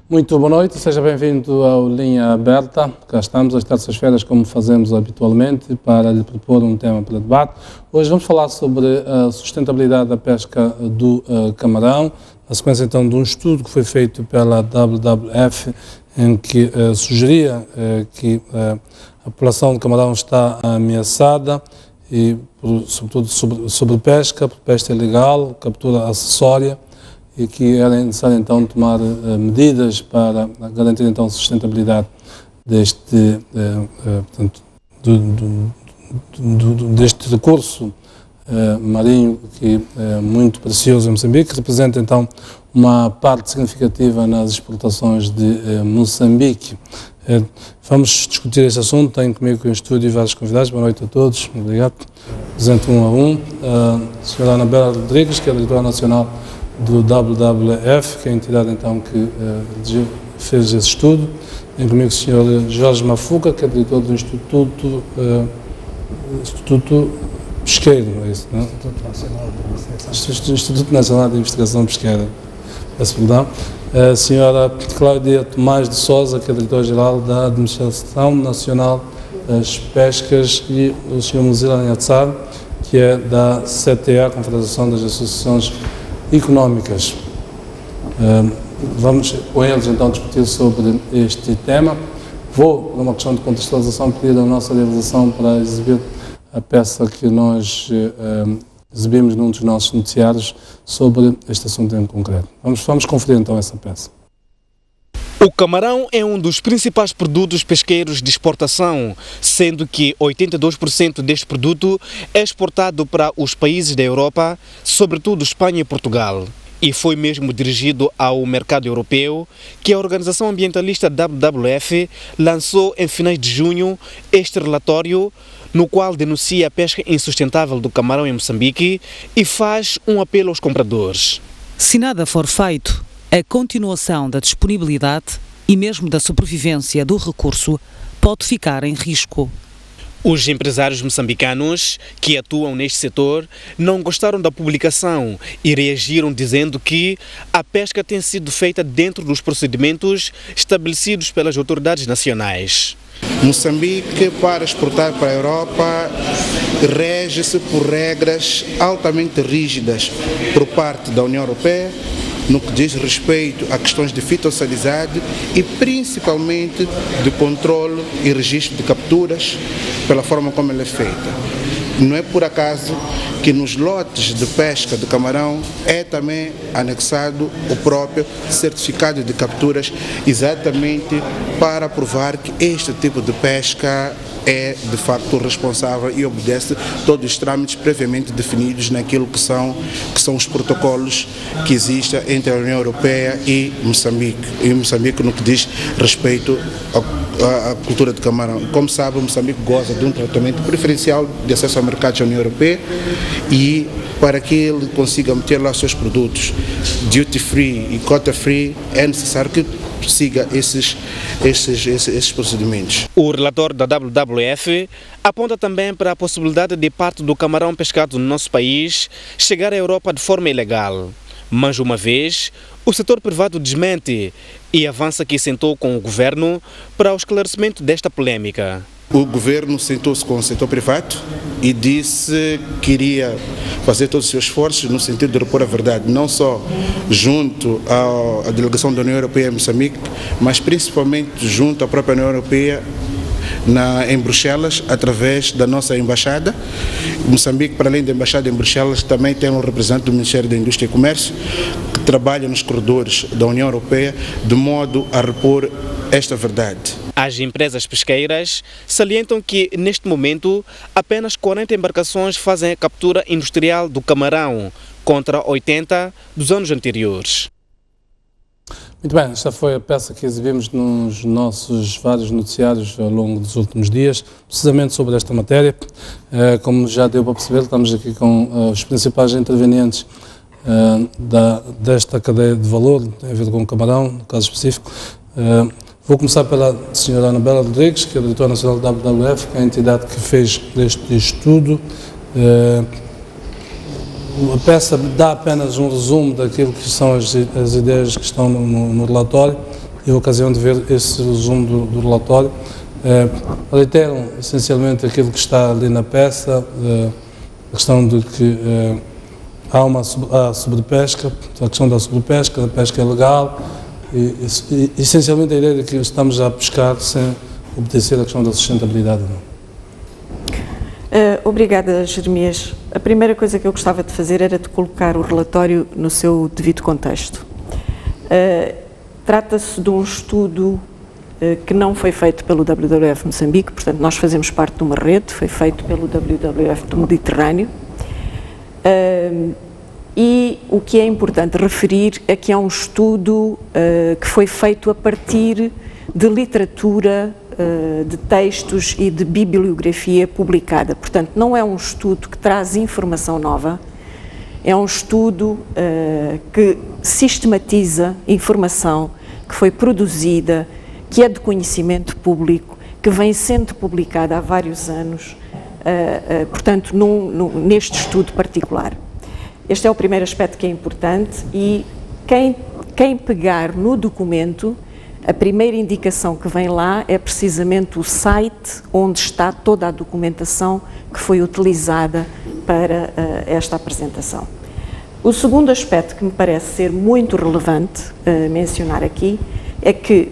Muito boa noite, seja bem-vindo ao Linha Aberta. Cá estamos às terças-feiras, como fazemos habitualmente, para lhe propor um tema para debate. Hoje vamos falar sobre a sustentabilidade da pesca do camarão, na sequência então de um estudo que foi feito pela WWF, em que sugeria que a população de camarão está ameaçada, e sobretudo sobre pesca, pesca ilegal, captura acessória, e que era necessário então tomar medidas para garantir então a sustentabilidade deste, deste recurso marinho que é muito precioso em Moçambique, que representa então uma parte significativa nas exportações de Moçambique. Vamos discutir este assunto, tenho comigo em estúdio vários convidados. Boa noite a todos, obrigado. Apresento um a um. A senhora Anabela Rodrigues, que é a diretora nacional do WWF, que é a entidade então que fez esse estudo. Tem comigo o Sr. Jorge Mafuca, que é diretor do Instituto Pesqueiro, é isso, não é? Instituto Nacional de Investigação Pesqueira. Peço perdão. A Sra. Cláudia Tomás de Sousa, que é diretora-geral da Administração Nacional das Pescas, e o Sr. Muzila Nhatsar, que é da CTA, Confederação das Associações Económicas. Vamos com eles então discutir sobre este tema. Vou, por uma questão de contextualização, pedir a nossa realização para exibir a peça que nós exibimos num dos nossos noticiários sobre este assunto em concreto. Vamos conferir então essa peça. O camarão é um dos principais produtos pesqueiros de exportação, sendo que 82% deste produto é exportado para os países da Europa, sobretudo Espanha e Portugal. E foi mesmo dirigido ao mercado europeu que a organização ambientalista WWF lançou em finais de junho este relatório, no qual denuncia a pesca insustentável do camarão em Moçambique e faz um apelo aos compradores. Se nada for feito, a continuação da disponibilidade e mesmo da sobrevivência do recurso pode ficar em risco. Os empresários moçambicanos que atuam neste setor não gostaram da publicação e reagiram dizendo que a pesca tem sido feita dentro dos procedimentos estabelecidos pelas autoridades nacionais. Moçambique, para exportar para a Europa, rege-se por regras altamente rígidas por parte da União Europeia, no que diz respeito a questões de fitossanidade e principalmente de controle e registro de capturas pela forma como ela é feita. Não é por acaso que nos lotes de pesca de camarão é também anexado o próprio certificado de capturas, exatamente para provar que este tipo de pesca é de facto responsável e obedece todos os trâmites previamente definidos naquilo que são os protocolos que existem entre a União Europeia e Moçambique no que diz respeito à cultura de camarão. Como sabe, Moçambique goza de um tratamento preferencial de acesso ao mercado da União Europeia, e para que ele consiga meter lá os seus produtos duty free e quota free é necessário que siga esses procedimentos. O relator da WWF aponta também para a possibilidade de parte do camarão pescado no nosso país chegar à Europa de forma ilegal. Mais uma vez, o setor privado desmente e avança que sentou com o governo para o esclarecimento desta polêmica. O governo sentou-se com o setor privado e disse que iria fazer todos os seus esforços no sentido de repor a verdade, não só junto à delegação da União Europeia em Moçambique, mas principalmente junto à própria União Europeia em Bruxelas, através da nossa embaixada. Moçambique, para além da embaixada em Bruxelas, também tem um representante do Ministério da Indústria e Comércio que trabalha nos corredores da União Europeia de modo a repor esta verdade. As empresas pesqueiras salientam que, neste momento, apenas 40 embarcações fazem a captura industrial do camarão, contra 80 dos anos anteriores. Muito bem, esta foi a peça que exibimos nos nossos vários noticiários ao longo dos últimos dias, precisamente sobre esta matéria. Como já deu para perceber, estamos aqui com os principais intervenientes desta cadeia de valor, tem a ver com o camarão, no caso específico. Vou começar pela Sra. Anabela Rodrigues, que é a diretora nacional da WWF, que é a entidade que fez este estudo. A peça dá apenas um resumo daquilo que são as ideias que estão no relatório a ocasião de ver esse resumo do relatório. Reiteram essencialmente aquilo que está ali na peça, a questão de que há a sobrepesca, a questão da sobrepesca, da pesca ilegal, e essencialmente a ideia de que estamos a pescar sem obedecer a questão da sustentabilidade. Obrigada, Jeremias. A primeira coisa que eu gostava de fazer era de colocar o relatório no seu devido contexto. Trata-se de um estudo que não foi feito pelo WWF Moçambique, portanto nós fazemos parte de uma rede, foi feito pelo WWF do Mediterrâneo, e o que é importante referir é que é um estudo que foi feito a partir de literatura, de textos e de bibliografia publicada. Portanto, não é um estudo que traz informação nova, é um estudo que sistematiza informação que foi produzida, que é de conhecimento público, que vem sendo publicada há vários anos, portanto, neste estudo particular. Este é o primeiro aspecto que é importante e quem pegar no documento, a primeira indicação que vem lá é precisamente o site onde está toda a documentação que foi utilizada para esta apresentação. O segundo aspecto que me parece ser muito relevante mencionar aqui é que,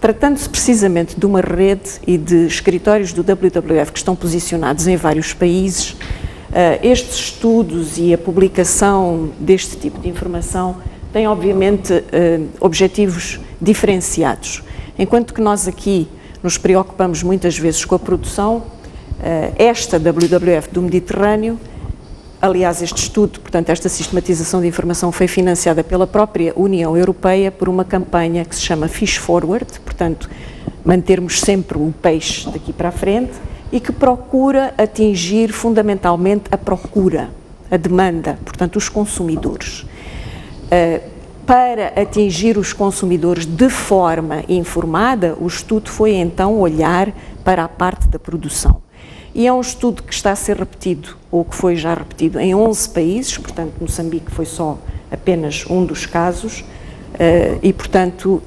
tratando-se precisamente de uma rede e de escritórios do WWF que estão posicionados em vários países, estes estudos e a publicação deste tipo de informação têm, obviamente, objetivos diferenciados. Enquanto que nós aqui nos preocupamos muitas vezes com a produção, esta WWF do Mediterrâneo, aliás, este estudo, portanto, esta sistematização de informação foi financiada pela própria União Europeia por uma campanha que se chama Fish Forward, portanto, mantermos sempre o peixe daqui para a frente, e que procura atingir fundamentalmente a procura, a demanda, portanto, os consumidores. Para atingir os consumidores de forma informada, o estudo foi então olhar para a parte da produção. E é um estudo que está a ser repetido, ou que foi já repetido, em 11 países, portanto, Moçambique foi só apenas um dos casos, e, portanto,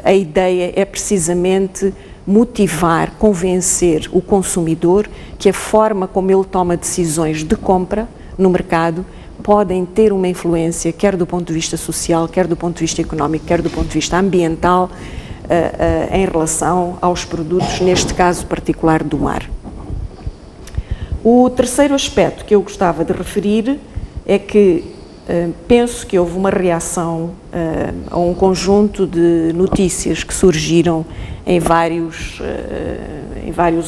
a ideia é precisamente motivar, convencer o consumidor que a forma como ele toma decisões de compra no mercado podem ter uma influência, quer do ponto de vista social, quer do ponto de vista económico, quer do ponto de vista ambiental, em relação aos produtos, neste caso particular do mar. O terceiro aspecto que eu gostava de referir é que penso que houve uma reação a um conjunto de notícias que surgiram em vários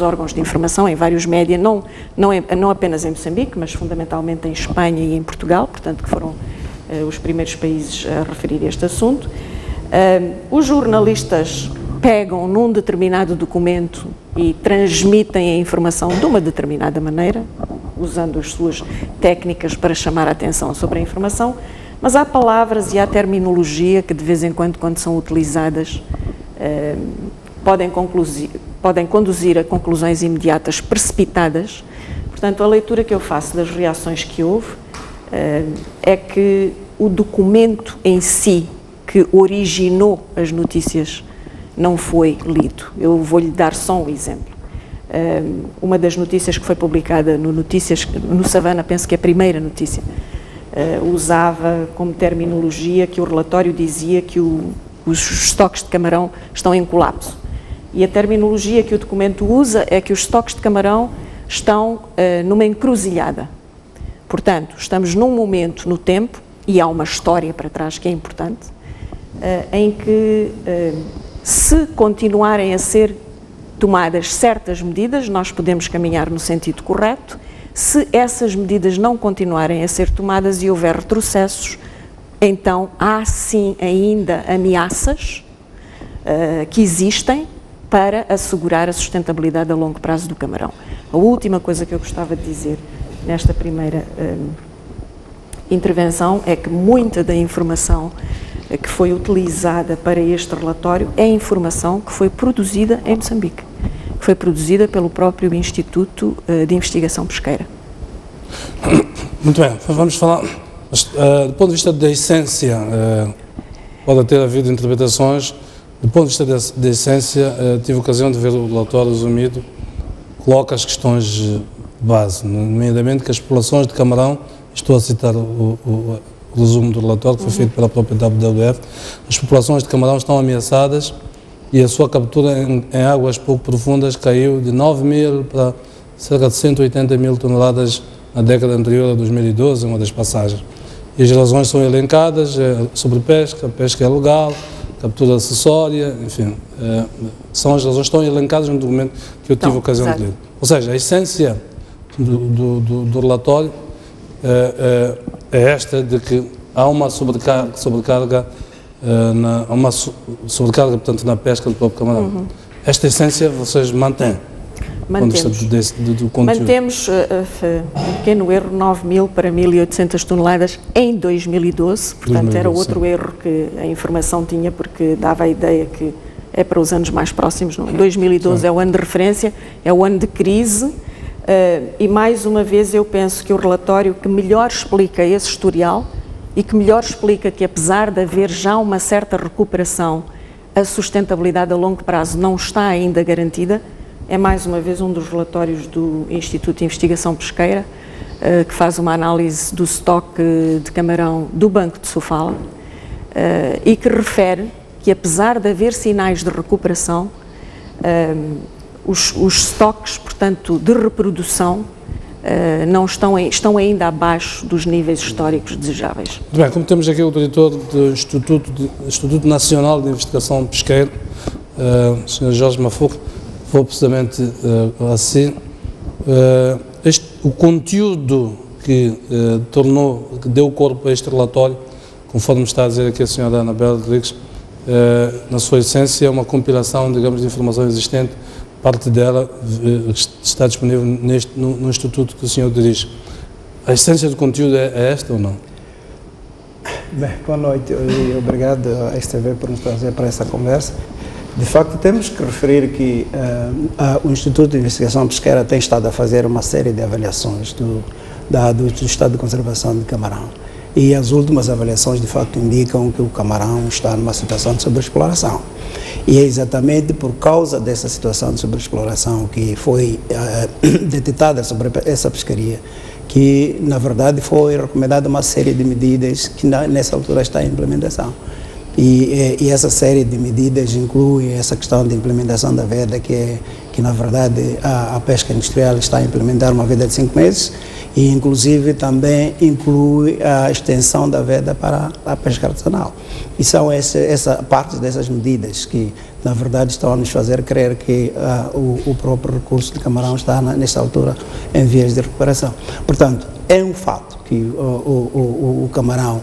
órgãos de informação, em vários média, não apenas em Moçambique, mas fundamentalmente em Espanha e em Portugal, portanto que foram os primeiros países a referir este assunto. Os jornalistas pegam num determinado documento e transmitem a informação de uma determinada maneira, usando as suas técnicas para chamar a atenção sobre a informação, mas há palavras e há terminologia que de vez em quando são utilizadas, podem conduzir a conclusões imediatas precipitadas. Portanto, a leitura que eu faço das reações que houve é que o documento em si, que originou as notícias, não foi lido. Eu vou-lhe dar só um exemplo. Uma das notícias que foi publicada no Savana, penso que a primeira notícia, usava como terminologia que o relatório dizia que os estoques de camarão estão em colapso. E a terminologia que o documento usa é que os estoques de camarão estão numa encruzilhada. Portanto, estamos num momento no tempo, e há uma história para trás que é importante, em que se continuarem a ser tomadas certas medidas, nós podemos caminhar no sentido correto. Se essas medidas não continuarem a ser tomadas e houver retrocessos, então há sim ainda ameaças que existem para assegurar a sustentabilidade a longo prazo do camarão. A última coisa que eu gostava de dizer nesta primeira intervenção é que muita da informação que foi utilizada para este relatório é informação que foi produzida em Moçambique, que foi produzida pelo próprio Instituto de Investigação Pesqueira. Muito bem, vamos falar, do ponto de vista da essência, pode ter havido interpretações, Do ponto de vista da essência, tive a ocasião de ver o relatório resumido, coloca as questões de base, nomeadamente que as populações de camarão, estou a citar o resumo do relatório que foi feito pela própria WWF, as populações de camarão estão ameaçadas e a sua captura em águas pouco profundas caiu de 9 mil para cerca de 180 mil toneladas na década anterior a 2012, uma das passagens. E as razões são elencadas, sobre pesca, pesca ilegal, captura acessória, enfim, são as razões que estão elencadas no documento que eu tive a ocasião de ler. Ou seja, a essência do relatório é esta, de que há uma sobrecarga portanto, na pesca do próprio camarão. Esta essência vocês mantêm? Mantemos um pequeno erro, 9.000 para 1.800 toneladas em 2012, portanto era outro erro que a informação tinha, porque dava a ideia que é para os anos mais próximos. Não. 2012 é o ano de referência, é o ano de crise, e mais uma vez eu penso que o relatório que melhor explica esse historial e que melhor explica que, apesar de haver já uma certa recuperação, a sustentabilidade a longo prazo não está ainda garantida, é mais uma vez um dos relatórios do Instituto de Investigação Pesqueira, que faz uma análise do estoque de camarão do Banco de Sofala, e que refere que, apesar de haver sinais de recuperação, os estoques, portanto, de reprodução não estão ainda abaixo dos níveis históricos desejáveis. Muito bem, como temos aqui o diretor do Instituto Nacional de Investigação Pesqueira, o Sr. Jorge Mafuca, vou precisamente assim. O conteúdo que deu corpo a este relatório, conforme está a dizer aqui a senhora Anabela Rodrigues, na sua essência é uma compilação, digamos, de informação existente, parte dela está disponível no Instituto que o senhor dirige. A essência do conteúdo é esta ou não? Bem, boa noite e obrigado à STV por nos trazer para essa conversa. De facto, temos que referir que o Instituto de Investigação Pesqueira tem estado a fazer uma série de avaliações do estado de conservação de camarão. E as últimas avaliações, de facto, indicam que o camarão está numa situação de sobreexploração. E é exatamente por causa dessa situação de sobreexploração que foi detectada sobre essa pescaria que, na verdade, foi recomendada uma série de medidas que, nessa altura, está em implementação. E essa série de medidas inclui essa questão de implementação da veda, que na verdade a pesca industrial está a implementar uma veda de 5 meses, e inclusive também inclui a extensão da veda para a pesca artesanal. E são essa parte dessas medidas que na verdade estão a nos fazer crer que o próprio recurso de camarão está nesta altura em vias de recuperação. Portanto, é um fato que o camarão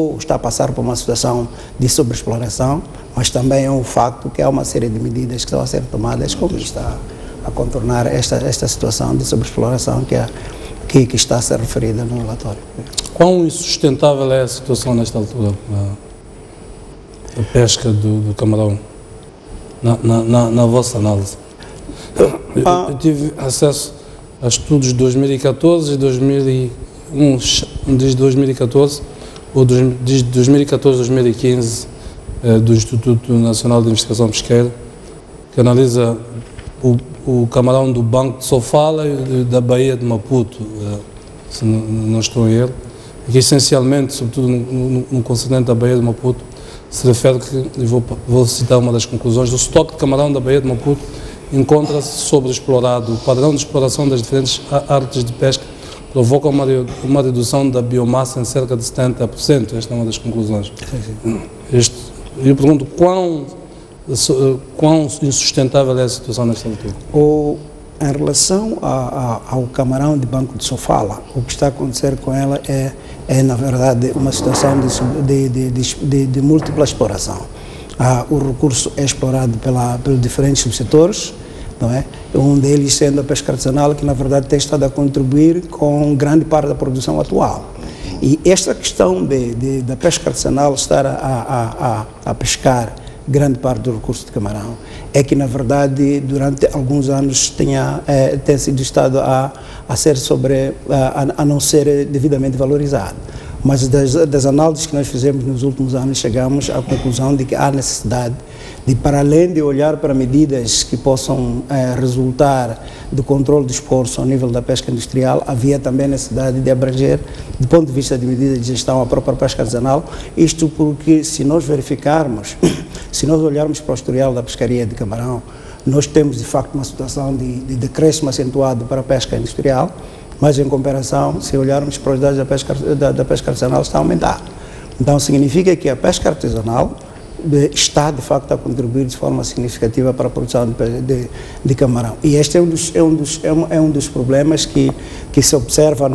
está a passar por uma situação de sobreexploração, mas também é um facto que há uma série de medidas que estão a ser tomadas, como está a contornar esta situação de sobreexploração que está a ser referida no relatório. Quão insustentável é a situação nesta altura, a pesca do camarão, na vossa análise? Eu tive acesso a estudos de 2014 e 2001, desde 2014, ou desde 2014 a 2015, do Instituto Nacional de Investigação Pesqueira, que analisa o camarão do Banco de Sofala e da Baía de Maputo, se não estou a erro, que essencialmente, sobretudo no concernente da Baía de Maputo, se refere que, e vou citar uma das conclusões, o estoque de camarão da Baía de Maputo encontra-se sobreexplorado. O padrão de exploração das diferentes artes de pesca provoca uma redução da biomassa em cerca de 70%. Esta é uma das conclusões. Eu pergunto, quão insustentável é a situação nesta altura? Em relação ao camarão de Banco de Sofala, o que está a acontecer com ela é na verdade, uma situação de múltipla exploração. O recurso é explorado pelos diferentes subsetores, não é? Um deles sendo a pesca artesanal, que na verdade tem estado a contribuir com grande parte da produção atual. E esta questão da pesca artesanal estar a pescar grande parte do recurso de camarão é que, na verdade, durante alguns anos tem sido estado a não ser devidamente valorizado. Mas das análises que nós fizemos nos últimos anos, chegamos à conclusão de que há necessidade de, para além de olhar para medidas que possam resultar do controle do esforço ao nível da pesca industrial, havia também necessidade de abranger, do ponto de vista de medidas de gestão, a própria pesca artesanal. Isto porque, se nós verificarmos, se nós olharmos para o historial da pescaria de camarão, nós temos de facto uma situação de decréscimo acentuado para a pesca industrial, mas em comparação, se olharmos para os dados da pesca artesanal, está a aumentar. Então significa que a pesca artesanal está de facto a contribuir de forma significativa para a produção de camarão. E este é um dos problemas que se observa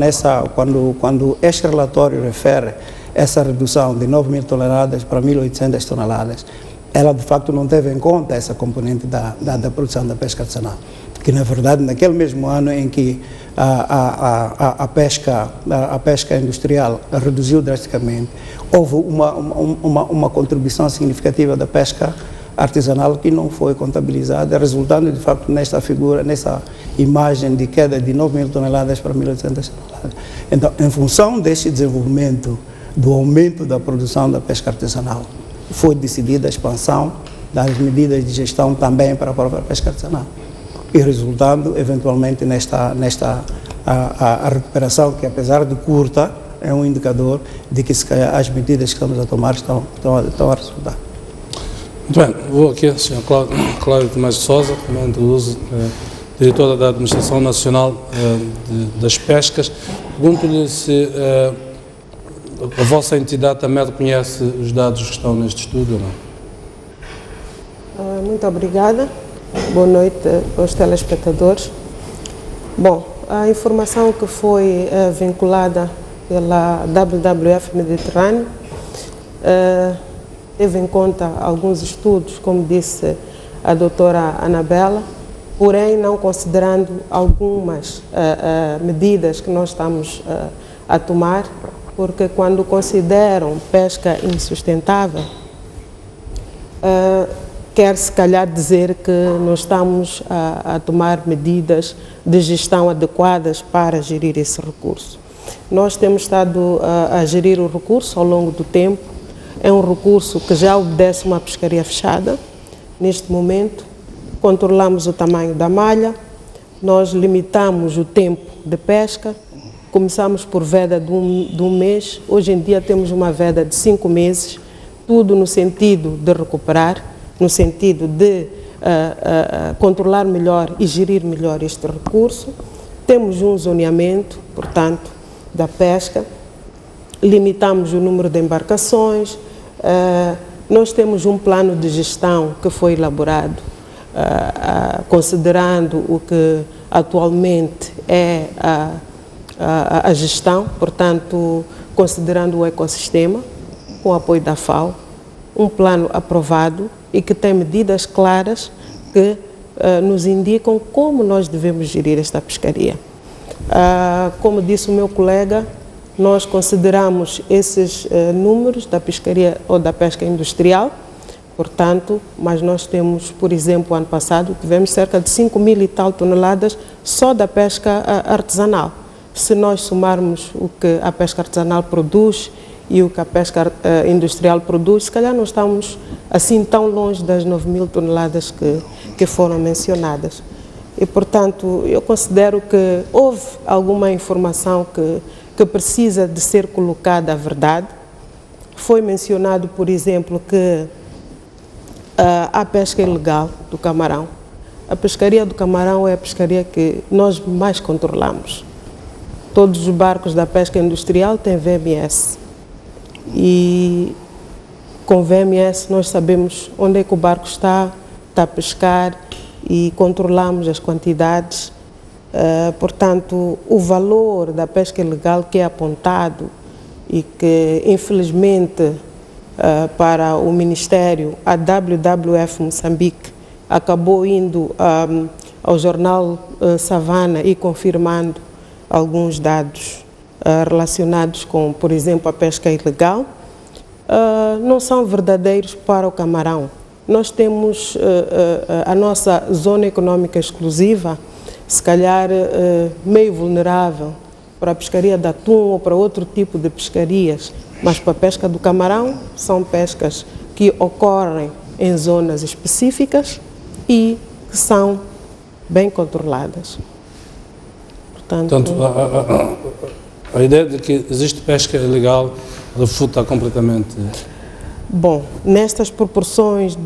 quando este relatório refere essa redução de 9.000 toneladas para 1.800 toneladas. Ela de facto não teve em conta essa componente da produção da pesca artesanal, que na verdade naquele mesmo ano em que a pesca industrial reduziu drasticamente, houve uma contribuição significativa da pesca artesanal que não foi contabilizada, resultando de facto nessa imagem de queda de 9.000 toneladas para 1.800 toneladas. Então, em função deste desenvolvimento, do aumento da produção da pesca artesanal, foi decidida a expansão das medidas de gestão também para a própria pesca artesanal, e resultando eventualmente nesta recuperação, que apesar de curta, é um indicador de que se calhar as medidas que estamos a tomar estão a resultar. Muito bem, vou aqui a Sra. Cláudia Tomás de Sousa, que me introduzo, diretora da Administração Nacional das Pescas. Pergunto-lhe se a vossa entidade também reconhece os dados que estão neste estudo ou não? Muito obrigada. Boa noite aos telespectadores. Bom, a informação que foi vinculada pela WWF Mediterrâneo teve em conta alguns estudos, como disse a doutora Anabela, porém não considerando algumas medidas que nós estamos a tomar, porque quando consideram pesca insustentável, quer se calhar dizer que nós estamos a tomar medidas de gestão adequadas para gerir esse recurso. Nós temos estado a gerir o recurso ao longo do tempo. É um recurso que já obedece uma pescaria fechada. Neste momento, controlamos o tamanho da malha, nós limitamos o tempo de pesca, começamos por veda de um mês, hoje em dia temos uma veda de 5 meses, tudo no sentido de recuperar, no sentido de controlar melhor e gerir melhor este recurso. Temos um zoneamento, portanto, da pesca, limitamos o número de embarcações, nós temos um plano de gestão que foi elaborado, considerando o que atualmente é a gestão, portanto, considerando o ecossistema, com o apoio da FAO, um plano aprovado e que tem medidas claras que nos indicam como nós devemos gerir esta pescaria. Como disse o meu colega, nós consideramos esses números da pescaria ou da pesca industrial, portanto, mas nós temos, por exemplo, ano passado, tivemos cerca de 5.000 e tal toneladas só da pesca artesanal. Se nós somarmos o que a pesca artesanal produz e o que a pesca industrial produz, se calhar não estamos assim tão longe das 9.000 toneladas que foram mencionadas. E, portanto, eu considero que houve alguma informação que precisa de ser colocada à verdade. Foi mencionado, por exemplo, que a pesca ilegal do camarão. A pescaria do camarão é a pescaria que nós mais controlamos. Todos os barcos da pesca industrial têm VMS. E com VMS nós sabemos onde é que o barco está a pescar e controlamos as quantidades. Portanto, o valor da pesca ilegal que é apontado e que, infelizmente, para o Ministério, a WWF Moçambique acabou indo ao jornal Savana e confirmando alguns dados relacionados com, por exemplo, a pesca ilegal, não são verdadeiros para o camarão. Nós temos a nossa zona econômica exclusiva, se calhar meio vulnerável para a pescaria de atum ou para outro tipo de pescarias, mas para a pesca do camarão são pescas que ocorrem em zonas específicas e que são bem controladas. Portanto, a ideia de que existe pesca ilegal refuta completamente. Bom, nestas proporções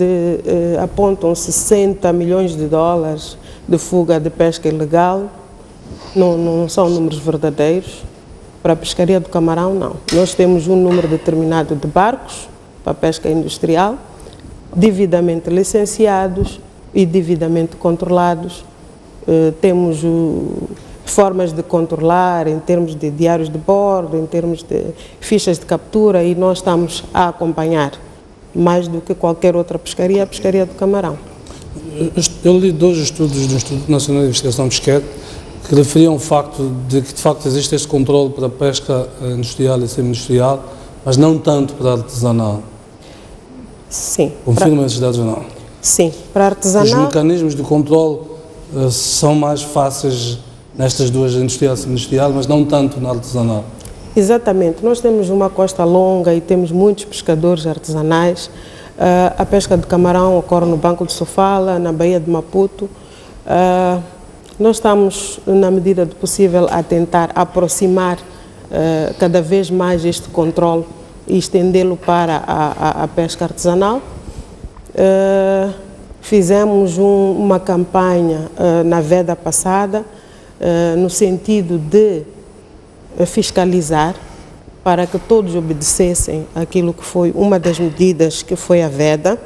apontam-se 60 milhões de dólares de fuga de pesca ilegal, não são números verdadeiros. Para a pescaria do camarão, não. Nós temos um número determinado de barcos para a pesca industrial, devidamente licenciados e devidamente controlados. Temos formas de controlar em termos de diários de bordo, em termos de fichas de captura, e nós estamos a acompanhar mais do que qualquer outra pescaria, a pescaria do camarão. Eu li 2 estudos do Instituto Nacional de Investigação Pesqueira que referiam o facto de que de facto existe este controle para a pesca industrial e semi-industrial, mas não tanto para a artesanal. Sim. Confirma esses dados ou não? Sim, para a artesanal... Os mecanismos de controle são mais fáceis nestas duas, industrial e semi-industrial, mas não tanto na artesanal. Exatamente. Nós temos uma costa longa e temos muitos pescadores artesanais. A pesca de camarão ocorre no Banco de Sofala, na Baía de Maputo. Nós estamos, na medida do possível, a tentar aproximar cada vez mais este controle e estendê-lo para a pesca artesanal. Fizemos uma campanha na veda passada, no sentido de fiscalizar para que todos obedecessem aquilo que foi uma das medidas que foi a veda,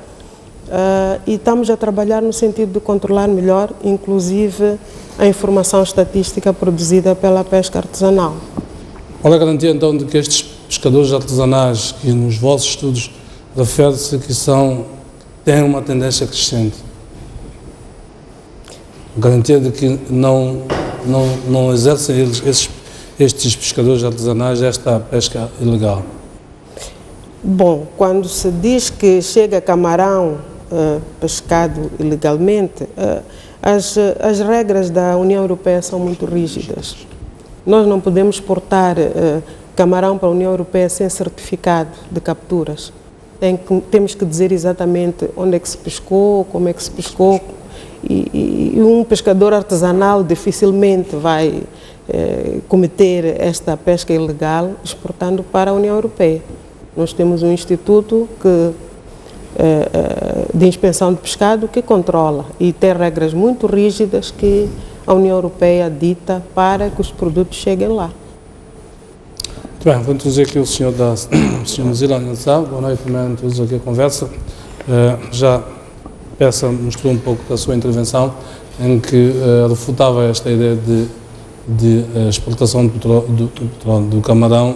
e estamos a trabalhar no sentido de controlar melhor, inclusive, a informação estatística produzida pela pesca artesanal. Qual é a garantia, então, de que estes pescadores artesanais, que nos vossos estudos refere-se que têm uma tendência crescente? A garantia de que não exercem estes pescadores artesanais esta pesca ilegal? Bom, quando se diz que chega camarão pescado ilegalmente, as regras da União Europeia são muito rígidas. Nós não podemos exportar camarão para a União Europeia sem certificado de capturas. Temos que dizer exatamente onde é que se pescou, como é que se pescou, e um pescador artesanal dificilmente vai cometer esta pesca ilegal exportando para a União Europeia. Nós temos um instituto de inspeção de pescado que controla e tem regras muito rígidas que a União Europeia dita para que os produtos cheguem lá. Muito bem, vou introduzir aqui o senhor Mzila Nhansá. Boa noite, também introduz aqui a conversa. Já mostrou um pouco da sua intervenção, em que refutava esta ideia de exportação do camarão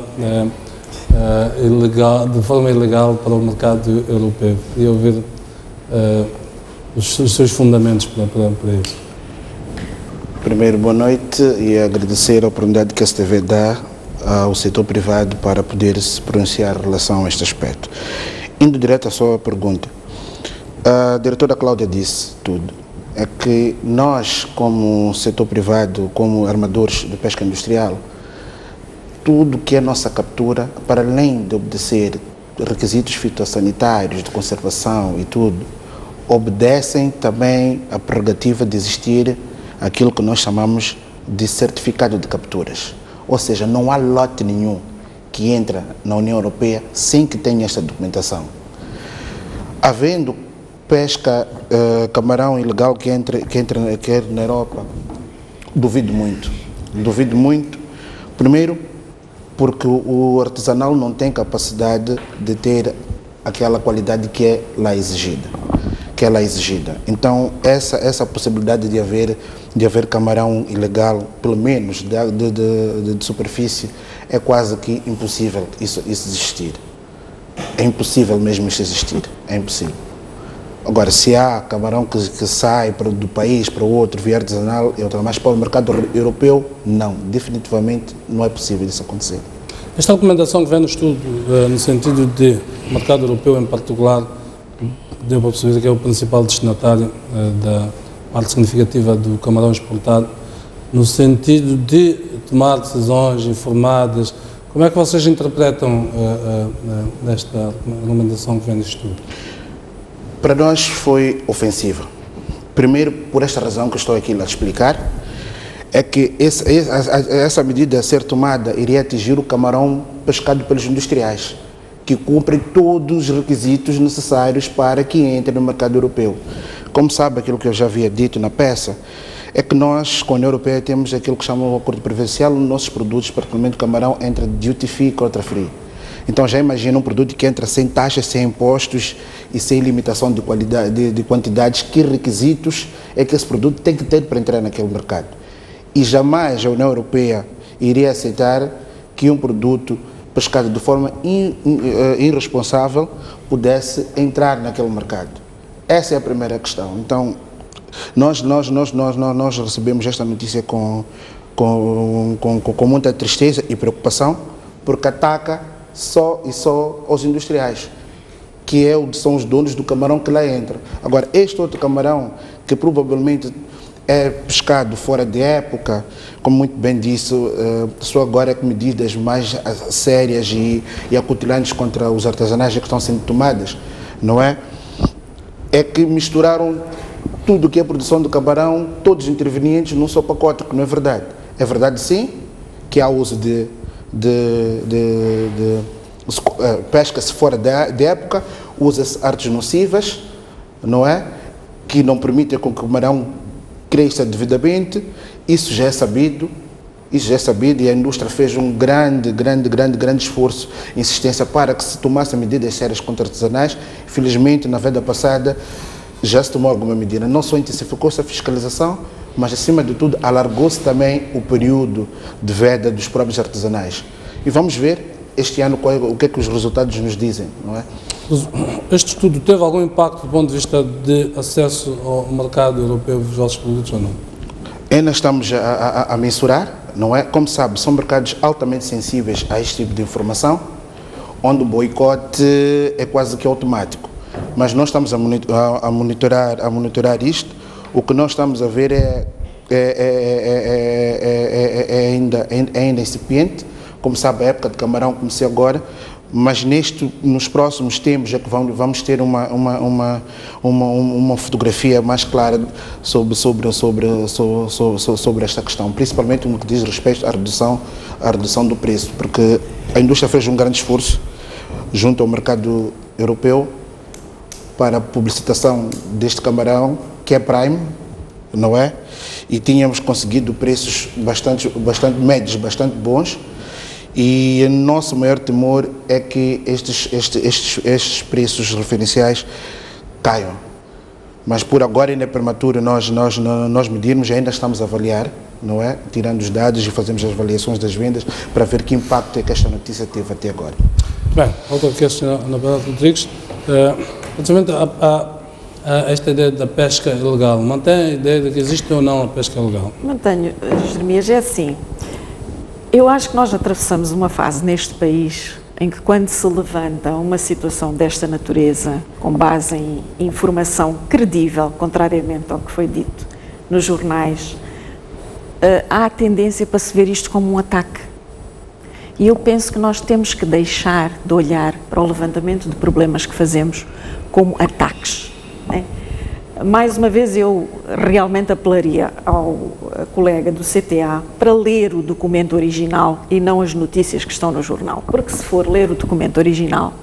ilegal, de forma ilegal para o mercado europeu. Queria ouvir os seus fundamentos para isso. Primeiro, boa noite e agradecer a oportunidade que a STV dá ao setor privado para poder se pronunciar em relação a este aspecto. Indo direto à sua pergunta, a diretora Cláudia disse tudo. É que nós, como setor privado, como armadores de pesca industrial, tudo que é nossa captura, para além de obedecer requisitos fitossanitários, de conservação e tudo, obedecem também a prerrogativa de existir aquilo que nós chamamos de certificado de capturas. Ou seja, não há lote nenhum que entra na União Europeia sem que tenha esta documentação. Havendo pesca camarão ilegal que entra na Europa, duvido muito. Duvido muito, primeiro, porque o artesanal não tem capacidade de ter aquela qualidade que é lá exigida. Então, essa possibilidade de haver camarão ilegal, pelo menos de superfície, é quase que impossível isso existir. É impossível mesmo isso existir, é impossível. Agora, se há camarão que sai do país para o outro, via artesanal, mas para o mercado europeu, não. Definitivamente não é possível isso acontecer. Esta recomendação que vem no estudo, no sentido de o mercado europeu em particular, deu para perceber que é o principal destinatário da parte significativa do camarão exportado, no sentido de tomar decisões informadas. Como é que vocês interpretam esta argumentação que vem deste estudo? Para nós foi ofensiva. Primeiro, por esta razão que estou aqui a explicar, é que essa medida a ser tomada iria atingir o camarão pescado pelos industriais, que cumprem todos os requisitos necessários para que entre no mercado europeu. Como sabe, aquilo que eu já havia dito na peça, é que nós, com a União Europeia, temos aquilo que chamam de acordo preferencial, nos nossos produtos, particularmente o camarão, entre duty free e quota free. Então já imagina um produto que entra sem taxas, sem impostos e sem limitação de qualidade, de quantidades, que requisitos é que esse produto tem que ter para entrar naquele mercado. E jamais a União Europeia iria aceitar que um produto pescado de forma irresponsável pudesse entrar naquele mercado. Essa é a primeira questão. Então, nós recebemos esta notícia com muita tristeza e preocupação, porque ataca só aos industriais, que são os donos do camarão que lá entra. Agora, este outro camarão, que provavelmente é pescado fora de época, como muito bem disse, só agora é que medidas mais sérias e acutilantes contra os artesanais que estão sendo tomadas, não é? É que misturaram tudo que é produção de camarão, todos os intervenientes num só pacote, que não é verdade. É verdade, sim, que há uso pesca-se fora de época, usa-se artes nocivas, não é? Que não permitem que o camarão cresça devidamente. Isso já é sabido, e a indústria fez um grande esforço, insistência para que se tomassem medidas sérias contra artesanais. Felizmente, na veda passada, já se tomou alguma medida. Não só intensificou-se a fiscalização, mas, acima de tudo, alargou-se também o período de veda dos próprios artesanais. E vamos ver este ano o que é que os resultados nos dizem, não é? Este estudo teve algum impacto do ponto de vista de acesso ao mercado europeu dos vossos produtos ou não? Ainda estamos a mensurar, não é? Como sabe, são mercados altamente sensíveis a este tipo de informação, onde o boicote é quase que automático. Mas nós estamos a monitorar isto. O que nós estamos a ver é ainda incipiente. Como sabe, a época de camarão começou agora, mas nos próximos tempos é que vamos ter uma fotografia mais clara sobre esta questão, principalmente no que diz respeito à redução do preço, porque a indústria fez um grande esforço junto ao mercado europeu para a publicitação deste camarão, que é prime, não é? E tínhamos conseguido preços bastante médios, bastante bons. E o nosso maior temor é que estes preços referenciais caiam. Mas por agora ainda é prematuro nós medirmos, ainda estamos a avaliar, não é? Tirando os dados e fazemos as avaliações das vendas para ver que impacto é que esta notícia teve até agora. Bem, outra questão, Ana Bela Rodrigues. Relativamente a esta ideia da pesca ilegal, mantém a ideia de que existe ou não a pesca ilegal? Mantenho, Jeremias, é assim. Eu acho que nós atravessamos uma fase neste país em que, quando se levanta uma situação desta natureza, com base em informação credível, contrariamente ao que foi dito nos jornais, há a tendência para se ver isto como um ataque. E eu penso que nós temos que deixar de olhar para o levantamento de problemas que fazemos como ataques, né? Mais uma vez, eu realmente apelaria ao colega do CTA para ler o documento original e não as notícias que estão no jornal. Porque se for ler o documento original,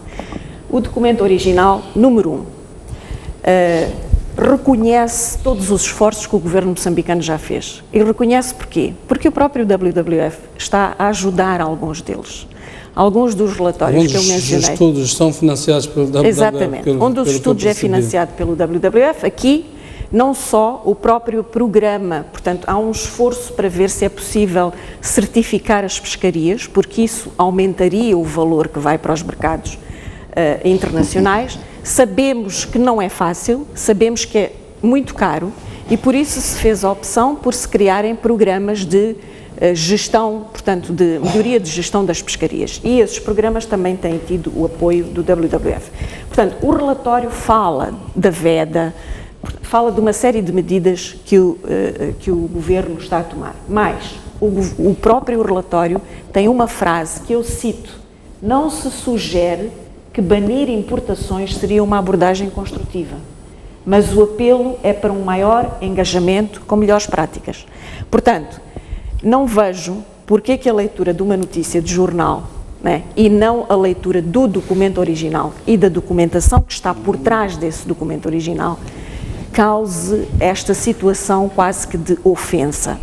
número 1, reconhece todos os esforços que o governo moçambicano já fez. E reconhece porquê? Porque o próprio WWF está a ajudar alguns deles. Alguns dos relatórios que eu mencionei. Os estudos são financiados pelo WWF. Exatamente. Um dos estudos é financiado pelo WWF. Aqui, não só o próprio programa, portanto, há um esforço para ver se é possível certificar as pescarias, porque isso aumentaria o valor que vai para os mercados internacionais. Sabemos que não é fácil, sabemos que é muito caro e por isso se fez a opção por se criarem programas de gestão, portanto, de melhoria de gestão das pescarias. E esses programas também têm tido o apoio do WWF. Portanto, o relatório fala da veda, fala de uma série de medidas que o Governo está a tomar. Mas o próprio relatório tem uma frase que eu cito: não se sugere que banir importações seria uma abordagem construtiva, mas o apelo é para um maior engajamento com melhores práticas. Portanto, não vejo porque é que a leitura de uma notícia de jornal, né, e não a leitura do documento original e da documentação que está por trás desse documento original, cause esta situação quase que de ofensa.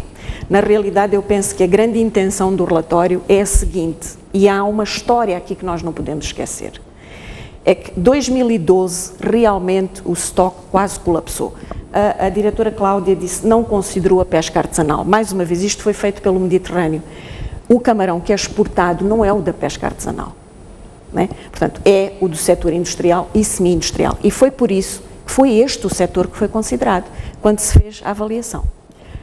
Na realidade, eu penso que a grande intenção do relatório é a seguinte, e há uma história aqui que nós não podemos esquecer. É que 2012, realmente, o estoque quase colapsou. A diretora Cláudia disse que não considerou a pesca artesanal. Mais uma vez, isto foi feito pelo Mediterrâneo. O camarão que é exportado não é o da pesca artesanal, né? Portanto, é o do setor industrial e semi-industrial. E foi por isso que foi este o setor que foi considerado quando se fez a avaliação.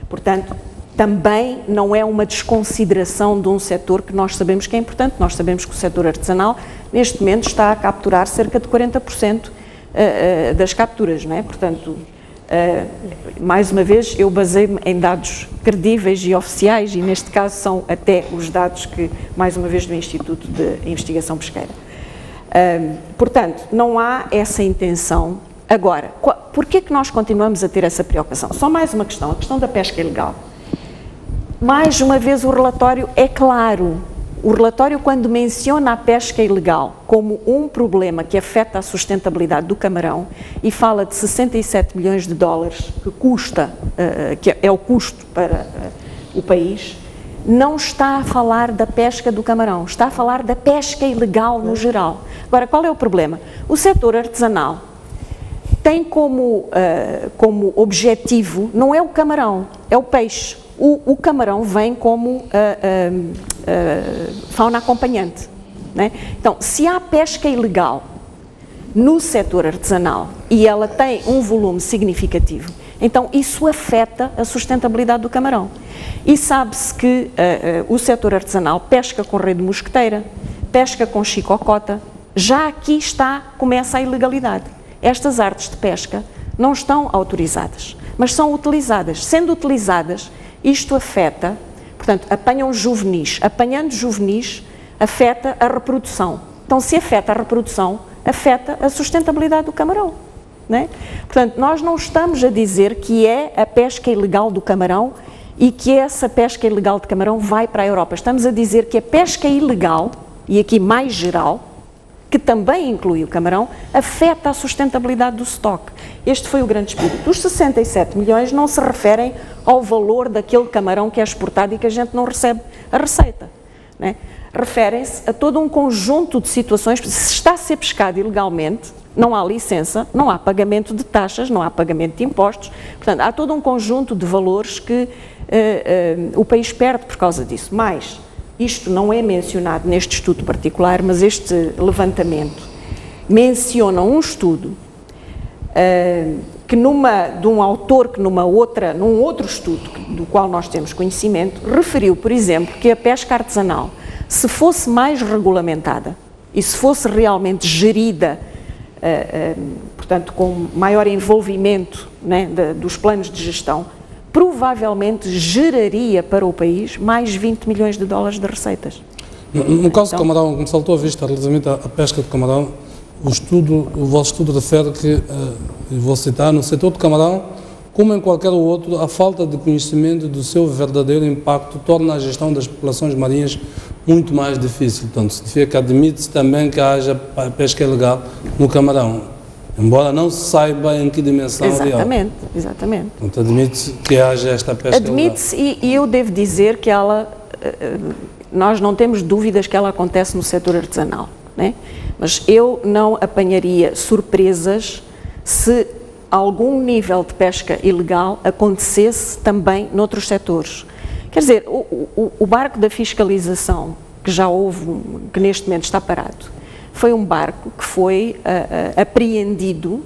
Portanto, também não é uma desconsideração de um setor que nós sabemos que é importante. Nós sabemos que o setor artesanal, neste momento, está a capturar cerca de 40% das capturas, não é? Portanto, mais uma vez, eu baseio-me em dados credíveis e oficiais, e neste caso são até os dados que, mais uma vez, do Instituto de Investigação Pesqueira. Portanto, não há essa intenção. Agora, porquê que nós continuamos a ter essa preocupação? Só mais uma questão, a questão da pesca ilegal. Mais uma vez, o relatório é claro. O relatório, quando menciona a pesca ilegal como um problema que afeta a sustentabilidade do camarão e fala de 67 milhões de dólares que custa, que é o custo para o país, não está a falar da pesca do camarão, está a falar da pesca ilegal no geral. Agora, qual é o problema? O setor artesanal tem como objetivo, não é o camarão, é o peixe. O camarão vem como fauna acompanhante, né? Então, se há pesca ilegal no setor artesanal e ela tem um volume significativo, então isso afeta a sustentabilidade do camarão. E sabe-se que o setor artesanal pesca com rede mosqueteira, pesca com chicocota, já aqui começa a ilegalidade. Estas artes de pesca não estão autorizadas, mas são utilizadas. Sendo utilizadas, isto afeta, portanto, apanham juvenis. Apanhando juvenis, afeta a reprodução. Então, se afeta a reprodução, afeta a sustentabilidade do camarão, né? Portanto, nós não estamos a dizer que é a pesca ilegal do camarão e que essa pesca ilegal de camarão vai para a Europa. Estamos a dizer que a pesca ilegal, e aqui mais geral, que também inclui o camarão, afeta a sustentabilidade do estoque. Este foi o grande espírito. Os 67 milhões não se referem ao valor daquele camarão que é exportado e que a gente não recebe a receita, né? Referem-se a todo um conjunto de situações. Se está a ser pescado ilegalmente, não há licença, não há pagamento de taxas, não há pagamento de impostos. Portanto, há todo um conjunto de valores que o país perde por causa disso. Mas isto não é mencionado neste estudo particular, mas este levantamento menciona um estudo de um autor que num outro estudo do qual nós temos conhecimento, referiu, por exemplo, que a pesca artesanal, se fosse mais regulamentada e se fosse realmente gerida, portanto, com maior envolvimento, né, dos planos de gestão, provavelmente geraria para o país mais 20 milhões de dólares de receitas. No caso do camarão, como saltou à vista relativamente à pesca de camarão, o vosso estudo refere que, vou citar, no setor de camarão, como em qualquer outro, a falta de conhecimento do seu verdadeiro impacto torna a gestão das populações marinhas muito mais difícil. Portanto, significa que admite-se também que haja pesca ilegal no camarão, embora não se saiba em que dimensão real. Exatamente. Portanto, admite-se que haja esta pesca ilegal. Admite-se, e eu devo dizer que nós não temos dúvidas que ela acontece no setor artesanal, né? Mas eu não apanharia surpresas se algum nível de pesca ilegal acontecesse também noutros setores. Quer dizer, o barco da fiscalização, que já houve, que neste momento está parado, foi um barco que foi apreendido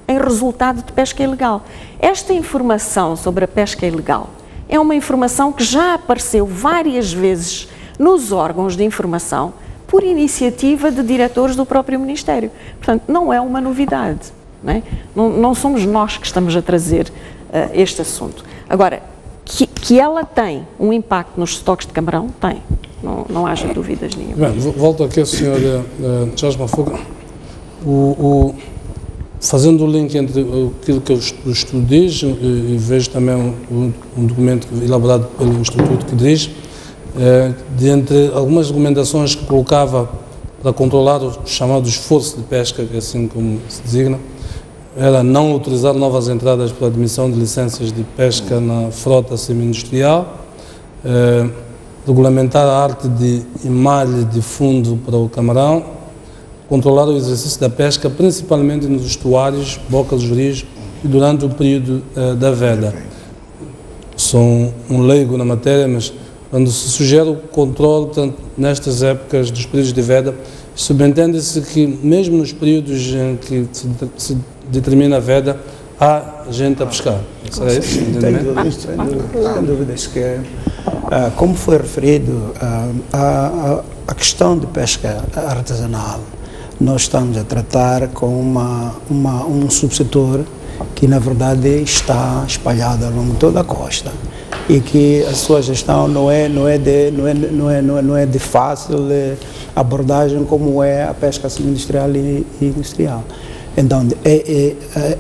em resultado de pesca ilegal. Esta informação sobre a pesca ilegal é uma informação que já apareceu várias vezes nos órgãos de informação por iniciativa de diretores do próprio Ministério. Portanto, não é uma novidade. não é? Não somos nós que estamos a trazer este assunto. Agora, que ela tem um impacto nos estoques de camarão, tem. Não haja dúvidas nenhuma. Bem, volto aqui ao Sr. Jorge Mafuga. Fazendo o link entre aquilo que o estudo diz, e vejo também um documento elaborado pelo Instituto que diz, de entre algumas recomendações que colocava para controlar o chamado esforço de pesca, que assim como se designa, era não autorizar novas entradas para admissão de licenças de pesca na frota semi-industrial, regulamentar a arte de emalhe de fundo para o camarão, controlar o exercício da pesca, principalmente nos estuários, bocas de rios e durante o período da veda. Sou um leigo na matéria, mas quando se sugere o controle, portanto, nestas épocas dos períodos de veda, subentende-se que mesmo nos períodos em que se determina a veda, há gente a pescar. Será isso? Sem dúvidas que, como foi referido, a questão de pesca artesanal, nós estamos a tratar com um subsetor que, na verdade, está espalhado ao longo de toda a costa e que a sua gestão não é de fácil abordagem como é a pesca semi-industrial e industrial. Então,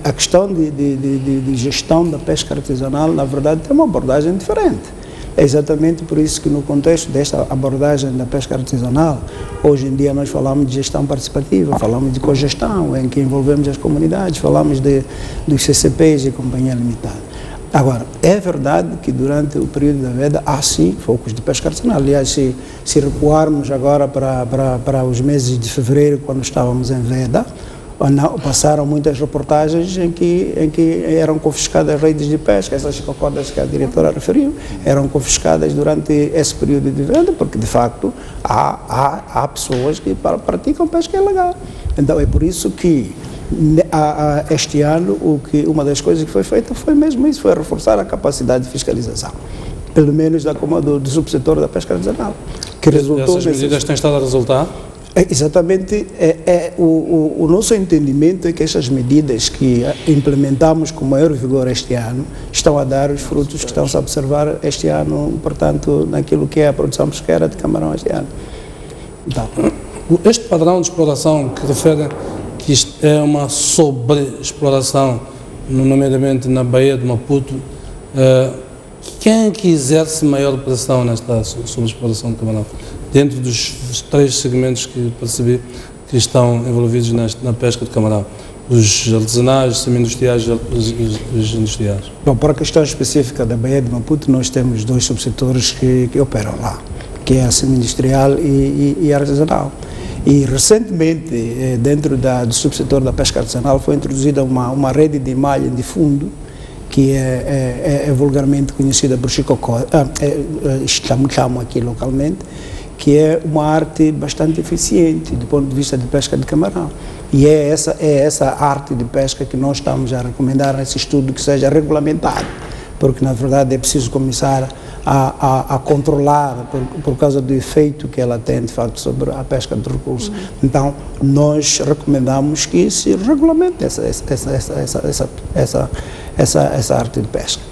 a questão de gestão da pesca artesanal, na verdade, tem uma abordagem diferente. É exatamente por isso que, no contexto desta abordagem da pesca artesanal, hoje em dia nós falamos de gestão participativa, falamos de cogestão, em que envolvemos as comunidades, falamos dos CCPs e companhia limitada. Agora, é verdade que durante o período da veda há sim focos de pesca artesanal. Aliás, se recuarmos agora para os meses de fevereiro, quando estávamos em veda, passaram muitas reportagens em que eram confiscadas redes de pesca, essas cocodas que a diretora referiu, eram confiscadas durante esse período de venda, porque de facto há pessoas que praticam pesca ilegal. Então é por isso que este ano uma das coisas que foi feita foi mesmo isso, foi reforçar a capacidade de fiscalização, pelo menos do subsetor da pesca artesanal, que resultou... Essas medidas têm estado a resultar? Exatamente, o nosso entendimento é que estas medidas que implementamos com maior vigor este ano estão a dar os frutos que estão-se a observar este ano, portanto, naquilo que é a produção pesqueira de camarão este ano. Então, este padrão de exploração que refere que isto é uma sobreexploração, nomeadamente na Baía de Maputo, quem é que exerce maior pressão nesta sobreexploração de camarão? Dentro dos 3 segmentos que percebi que estão envolvidos na pesca de camarão, os artesanais, os semi-industriais e os industriais. Bom, para a questão específica da Baía de Maputo, nós temos 2 subsetores que operam lá, que é a semi-industrial e a artesanal. E recentemente, dentro do subsetor da pesca artesanal, foi introduzida uma rede de malha de fundo, que é vulgarmente conhecida por chicocó, chamam aqui localmente, que é uma arte bastante eficiente do ponto de vista de pesca de camarão. E é essa arte de pesca que nós estamos a recomendar nesse estudo que seja regulamentado, porque na verdade é preciso começar a controlar por causa do efeito que ela tem de facto sobre a pesca de recursos. Então nós recomendamos que se regulamente essa arte de pesca.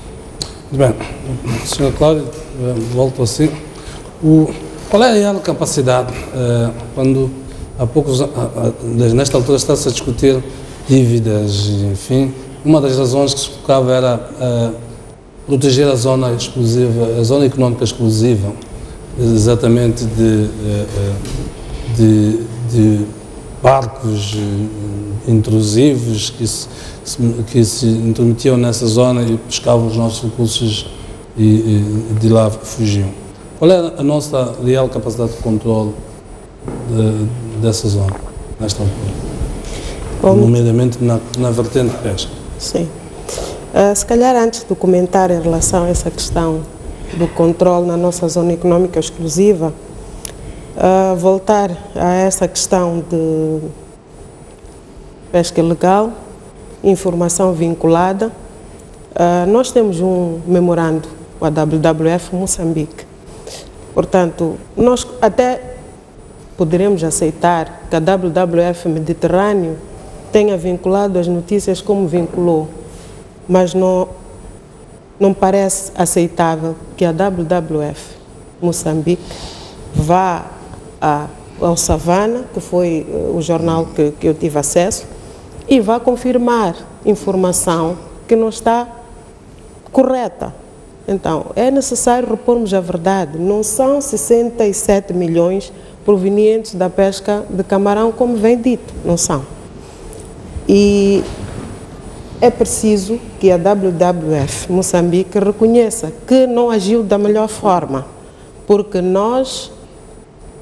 Muito bem, Sr. Cláudio, volto assim. Qual é a real capacidade, quando há poucos, nesta altura está-se a discutir dívidas, enfim, uma das razões que se colocava era proteger a zona exclusiva, a zona económica exclusiva, exatamente de barcos intrusivos que se intrometiam nessa zona e pescavam os nossos recursos e de lá fugiam. Qual é a nossa real capacidade de controle dessa zona, nesta altura? Nomeadamente na vertente de pesca. Sim. Se calhar antes do comentário em relação a essa questão do controle na nossa zona económica exclusiva, voltar a essa questão de pesca ilegal, informação vinculada. Nós temos um memorando, o WWF Moçambique. Portanto, nós até poderemos aceitar que a WWF Mediterrâneo tenha vinculado as notícias como vinculou, mas não parece aceitável que a WWF Moçambique vá ao Savana, que foi o jornal que eu tive acesso, e vá confirmar informação que não está correta. Então, é necessário repormos a verdade. Não são 67 milhões provenientes da pesca de camarão, como vem dito, não são. E é preciso que a WWF Moçambique reconheça que não agiu da melhor forma, porque nós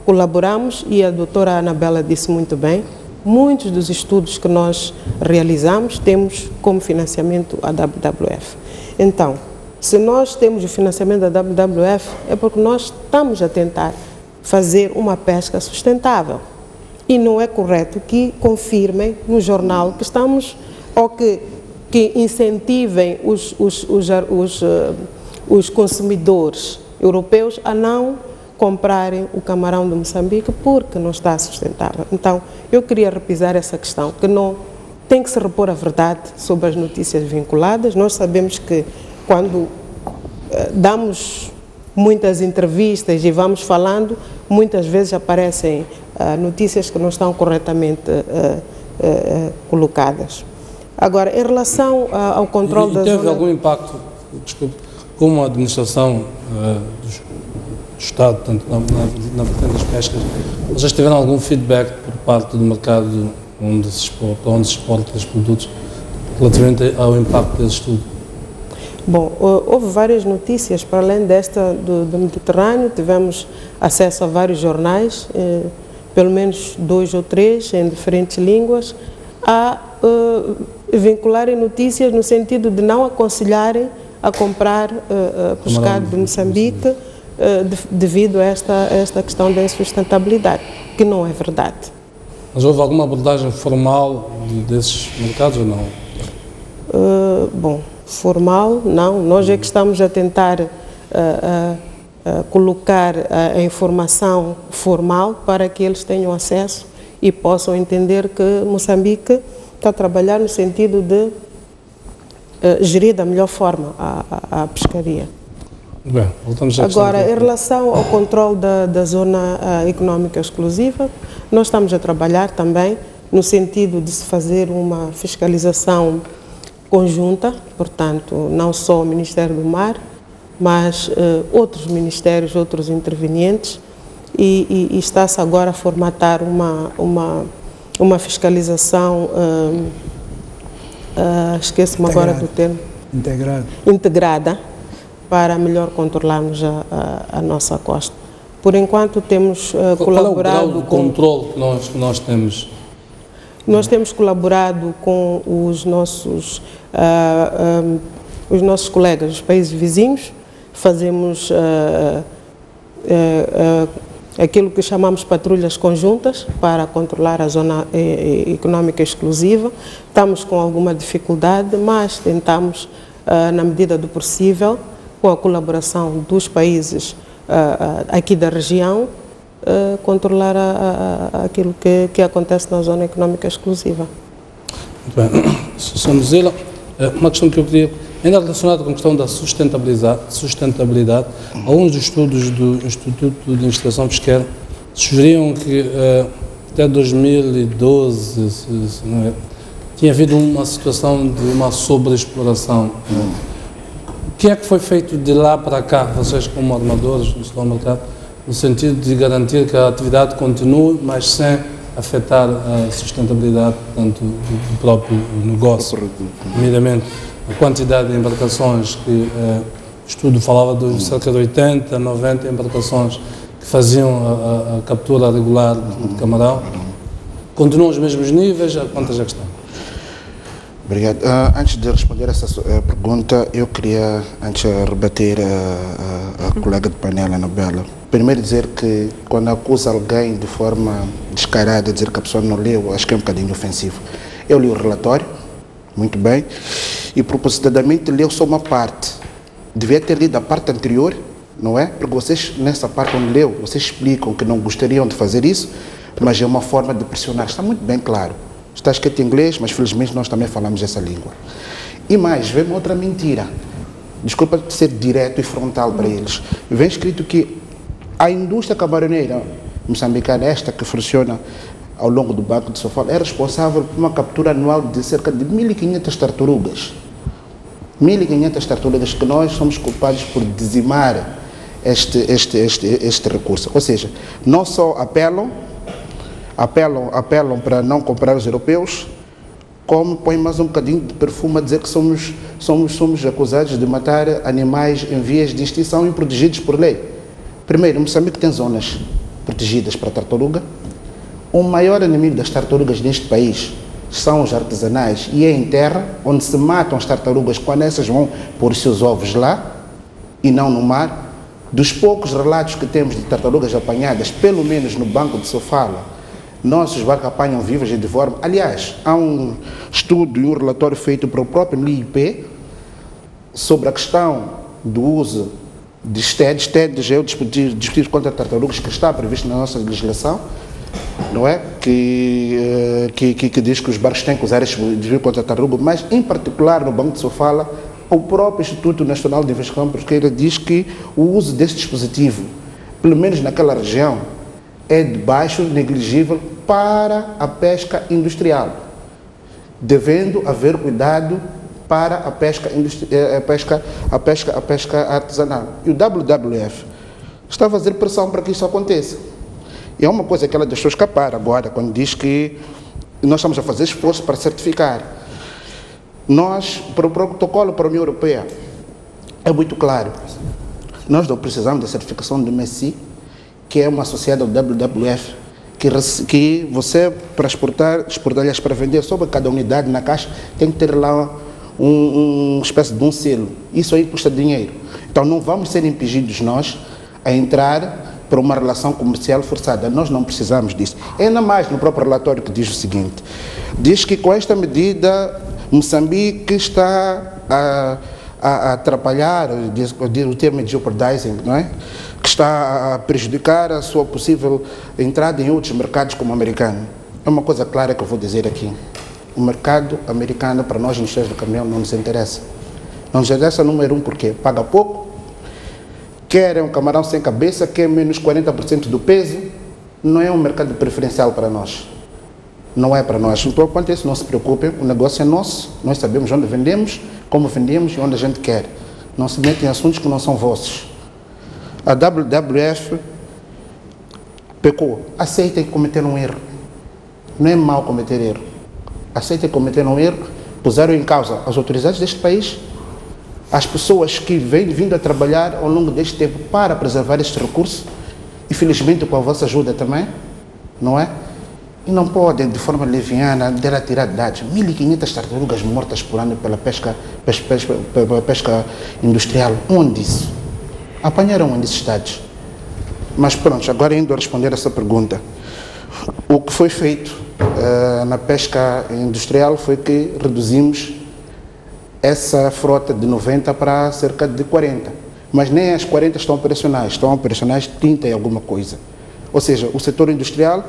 colaboramos, e a doutora Anabela disse muito bem, muitos dos estudos que nós realizamos temos como financiamento a WWF. Então, se nós temos o financiamento da WWF, é porque nós estamos a tentar fazer uma pesca sustentável. E não é correto que confirmem no jornal que estamos, ou que incentivem os consumidores europeus a não comprarem o camarão de Moçambique porque não está sustentável. Então, eu queria repisar essa questão, que não tem que se repor a verdade sobre as notícias vinculadas. Nós sabemos que quando damos muitas entrevistas e vamos falando, muitas vezes aparecem notícias que não estão corretamente colocadas. Agora, em relação ao controle da zona... Teve algum impacto, desculpe, como a administração do Estado, tanto na vertente das pescas, vocês tiveram algum feedback por parte do mercado para onde se exporta os produtos relativamente ao impacto desse estudo? Bom, houve várias notícias, para além desta do Mediterrâneo, tivemos acesso a vários jornais, pelo menos 2 ou 3 em diferentes línguas, a vincularem notícias no sentido de não aconselharem a comprar pescado de Moçambique devido a esta questão da insustentabilidade, que não é verdade. Mas houve alguma abordagem formal desses mercados ou não? Bom, formal, não. Nós é que estamos a tentar colocar a informação formal para que eles tenham acesso e possam entender que Moçambique está a trabalhar no sentido de gerir da melhor forma a pescaria. Bem, voltamos agora, em relação ao controle da zona económica exclusiva, nós estamos a trabalhar também no sentido de se fazer uma fiscalização conjunta, portanto, não só o Ministério do Mar, mas outros ministérios, outros intervenientes, e está-se agora a formatar uma fiscalização, esqueço-me agora do termo, integrada, para melhor controlarmos a nossa costa. Por enquanto temos colaborado... Qual é o grau de controle que nós temos? Nós temos colaborado com os nossos colegas dos países vizinhos, fazemos aquilo que chamamos patrulhas conjuntas para controlar a zona económica exclusiva. Estamos com alguma dificuldade, mas tentamos, na medida do possível, com a colaboração dos países aqui da região, controlar aquilo que acontece na zona económica exclusiva. Muito bem. Sra. Mozilla, uma questão que eu queria, ainda relacionada com a questão da sustentabilidade, alguns dos estudos do Instituto de Investigação Pesqueira sugeriam que até 2012 tinha havido uma situação de uma sobreexploração. O que é que foi feito de lá para cá, vocês como armadores no supermercado, no sentido de garantir que a atividade continue, mas sem afetar a sustentabilidade, portanto, do próprio negócio, nomeadamente a quantidade de embarcações que o estudo falava de cerca de 80, 90 embarcações que faziam a captura regular de camarão. Continuam os mesmos níveis? Quantas é que estão? Obrigado. Antes de responder essa pergunta, eu queria, antes rebater a colega de painel, Anabela. Primeiro dizer que quando acusa alguém de forma descarada, dizer que a pessoa não leu, acho que é um bocadinho ofensivo. Eu li o relatório, muito bem, e propositadamente leu só uma parte. Devia ter lido a parte anterior, não é? Porque vocês, nessa parte onde leu, vocês explicam que não gostariam de fazer isso, mas é uma forma de pressionar. Está muito bem claro. Está escrito em inglês, mas felizmente nós também falamos essa língua. E mais, vem outra mentira. Desculpa ser direto e frontal para eles. Vem escrito que a indústria camaroneira moçambicana, esta que funciona ao longo do Banco de Sofala, é responsável por uma captura anual de cerca de 1.500 tartarugas. 1.500 tartarugas que nós somos culpados por dizimar este recurso. Ou seja, não só apelam para não comprar os europeus, como põem mais um bocadinho de perfume a dizer que somos acusados de matar animais em vias de extinção e protegidos por lei. Primeiro, Moçambique tem zonas protegidas para a tartaruga. O maior inimigo das tartarugas neste país são os artesanais e é em terra, onde se matam as tartarugas quando essas vão pôr os seus ovos lá e não no mar. Dos poucos relatos que temos de tartarugas apanhadas, pelo menos no Banco de Sofala, nossos barcos apanham vivas e devoram. Aliás, há um estudo e um relatório feito pelo próprio LIP sobre a questão do uso de STED é o dispositivo contra tartarugas que está previsto na nossa legislação, não é? Que diz que os barcos têm que usar este dispositivo contra tartaruga, mas em particular no Banco de Sofala, o próprio Instituto Nacional de Investigação Pesqueira diz que o uso deste dispositivo, pelo menos naquela região, é de baixo, negligível para a pesca industrial, devendo haver cuidado para a pesca artesanal. E o WWF está a fazer pressão para que isso aconteça. E é uma coisa que ela deixou escapar agora, quando diz que nós estamos a fazer esforço para certificar. Nós, para o protocolo para a União Europeia, é muito claro. Nós não precisamos da certificação do MESI, que é uma associada ao WWF, que você, para exportar, aliás, para vender sobre cada unidade na caixa, tem que ter lá uma espécie de um selo. Isso aí custa dinheiro. Então não vamos ser impedidos nós a entrar para uma relação comercial forçada. Nós não precisamos disso. Ainda mais no próprio relatório que diz o seguinte, diz que com esta medida Moçambique está a atrapalhar, o termo de jeopardizing, não é? Que está a prejudicar a sua possível entrada em outros mercados como o americano. É uma coisa clara que eu vou dizer aqui. O mercado americano, para nós, nos cheios do caminhão, não nos interessa. Não nos interessa, número um, porque paga pouco, quer é um camarão sem cabeça, quer menos 40% do peso, não é um mercado preferencial para nós. Não é para nós. Então, quanto a isso, não se preocupem, o negócio é nosso, nós sabemos onde vendemos, como vendemos e onde a gente quer. Não se metem em assuntos que não são vossos. A WWF pecou. Aceitem que cometeram um erro. Não é mau cometer erro. Aceitem que cometeram um erro, puseram em causa as autoridades deste país, as pessoas que vêm vindo a trabalhar ao longo deste tempo para preservar este recurso, e felizmente com a vossa ajuda também, não é? E não podem, de forma leviana, tirar dados. 1.500 tartarugas mortas por ano pela pesca industrial. Onde isso? Apanharam onde esses dados? Mas pronto, agora indo a responder essa pergunta. O que foi feito na pesca industrial foi que reduzimos essa frota de 90 para cerca de 40. Mas nem as 40 estão operacionais 30 e alguma coisa. Ou seja, o setor industrial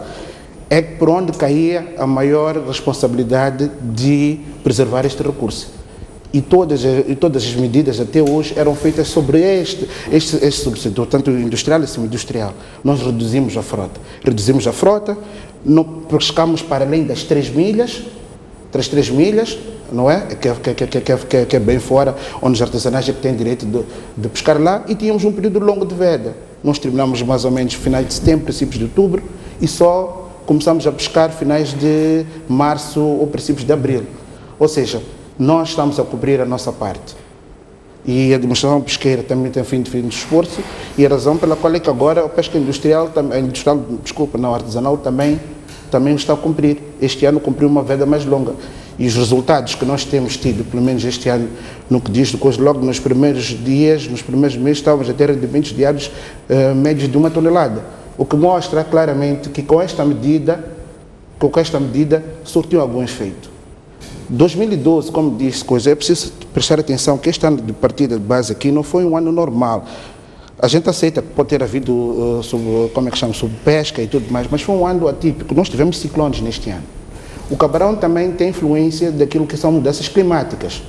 é por onde caía a maior responsabilidade de preservar este recurso. E todas as medidas até hoje eram feitas sobre este subsetor, tanto industrial e semi-industrial. Nós reduzimos a frota, não pescamos para além das 3 milhas, não é? Que é bem fora, onde os artesanais é que têm direito de pescar lá, e tínhamos um período longo de veda. Nós terminamos mais ou menos finais de setembro, princípios de outubro, e só começamos a pescar finais de março ou princípios de abril. Ou seja, nós estamos a cobrir a nossa parte. E a administração pesqueira também tem feito esforço, e a razão pela qual é que agora a pesca artesanal também está a cumprir. Este ano cumpriu uma veda mais longa. E os resultados que nós temos tido, pelo menos este ano, no que diz depois, logo nos primeiros dias, nos primeiros meses, estávamos a ter rendimentos diários médios de 1 tonelada. O que mostra claramente que com esta medida surtiu algum efeito. 2012, como disse, é preciso prestar atenção que este ano de partida de base aqui não foi um ano normal. A gente aceita que pode ter havido, sob pesca e tudo mais, mas foi um ano atípico. Nós tivemos ciclones neste ano. O camarão também tem influência daquilo que são mudanças climáticas.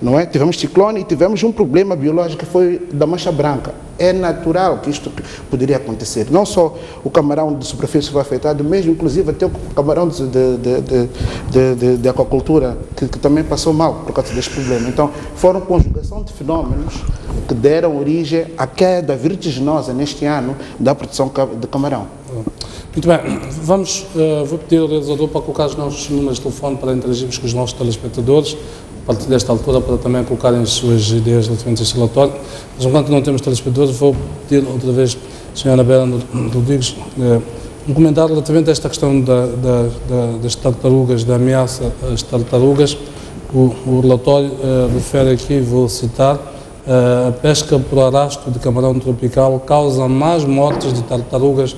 Não é? Tivemos ciclone e tivemos um problema biológico que foi da mancha branca. É natural que isto poderia acontecer. Não só o camarão de superfície foi afetado, mesmo inclusive até o camarão de aquacultura, que também passou mal por causa deste problema. Então, foram conjugação de fenómenos que deram origem à queda vertiginosa neste ano da produção de camarão. Muito bem, vou pedir ao realizador para colocar os nossos números de telefone para interagirmos com os nossos telespectadores, a partir desta altura, para também colocarem as suas ideias relativamente a este relatório. Mas enquanto não temos telespectadores, vou pedir outra vez à senhora Bela Rodrigues um comentário relativamente a esta questão das tartarugas, da ameaça às tartarugas. O relatório refere aqui, vou citar, a pesca por arrasto de camarão tropical causa mais mortes de tartarugas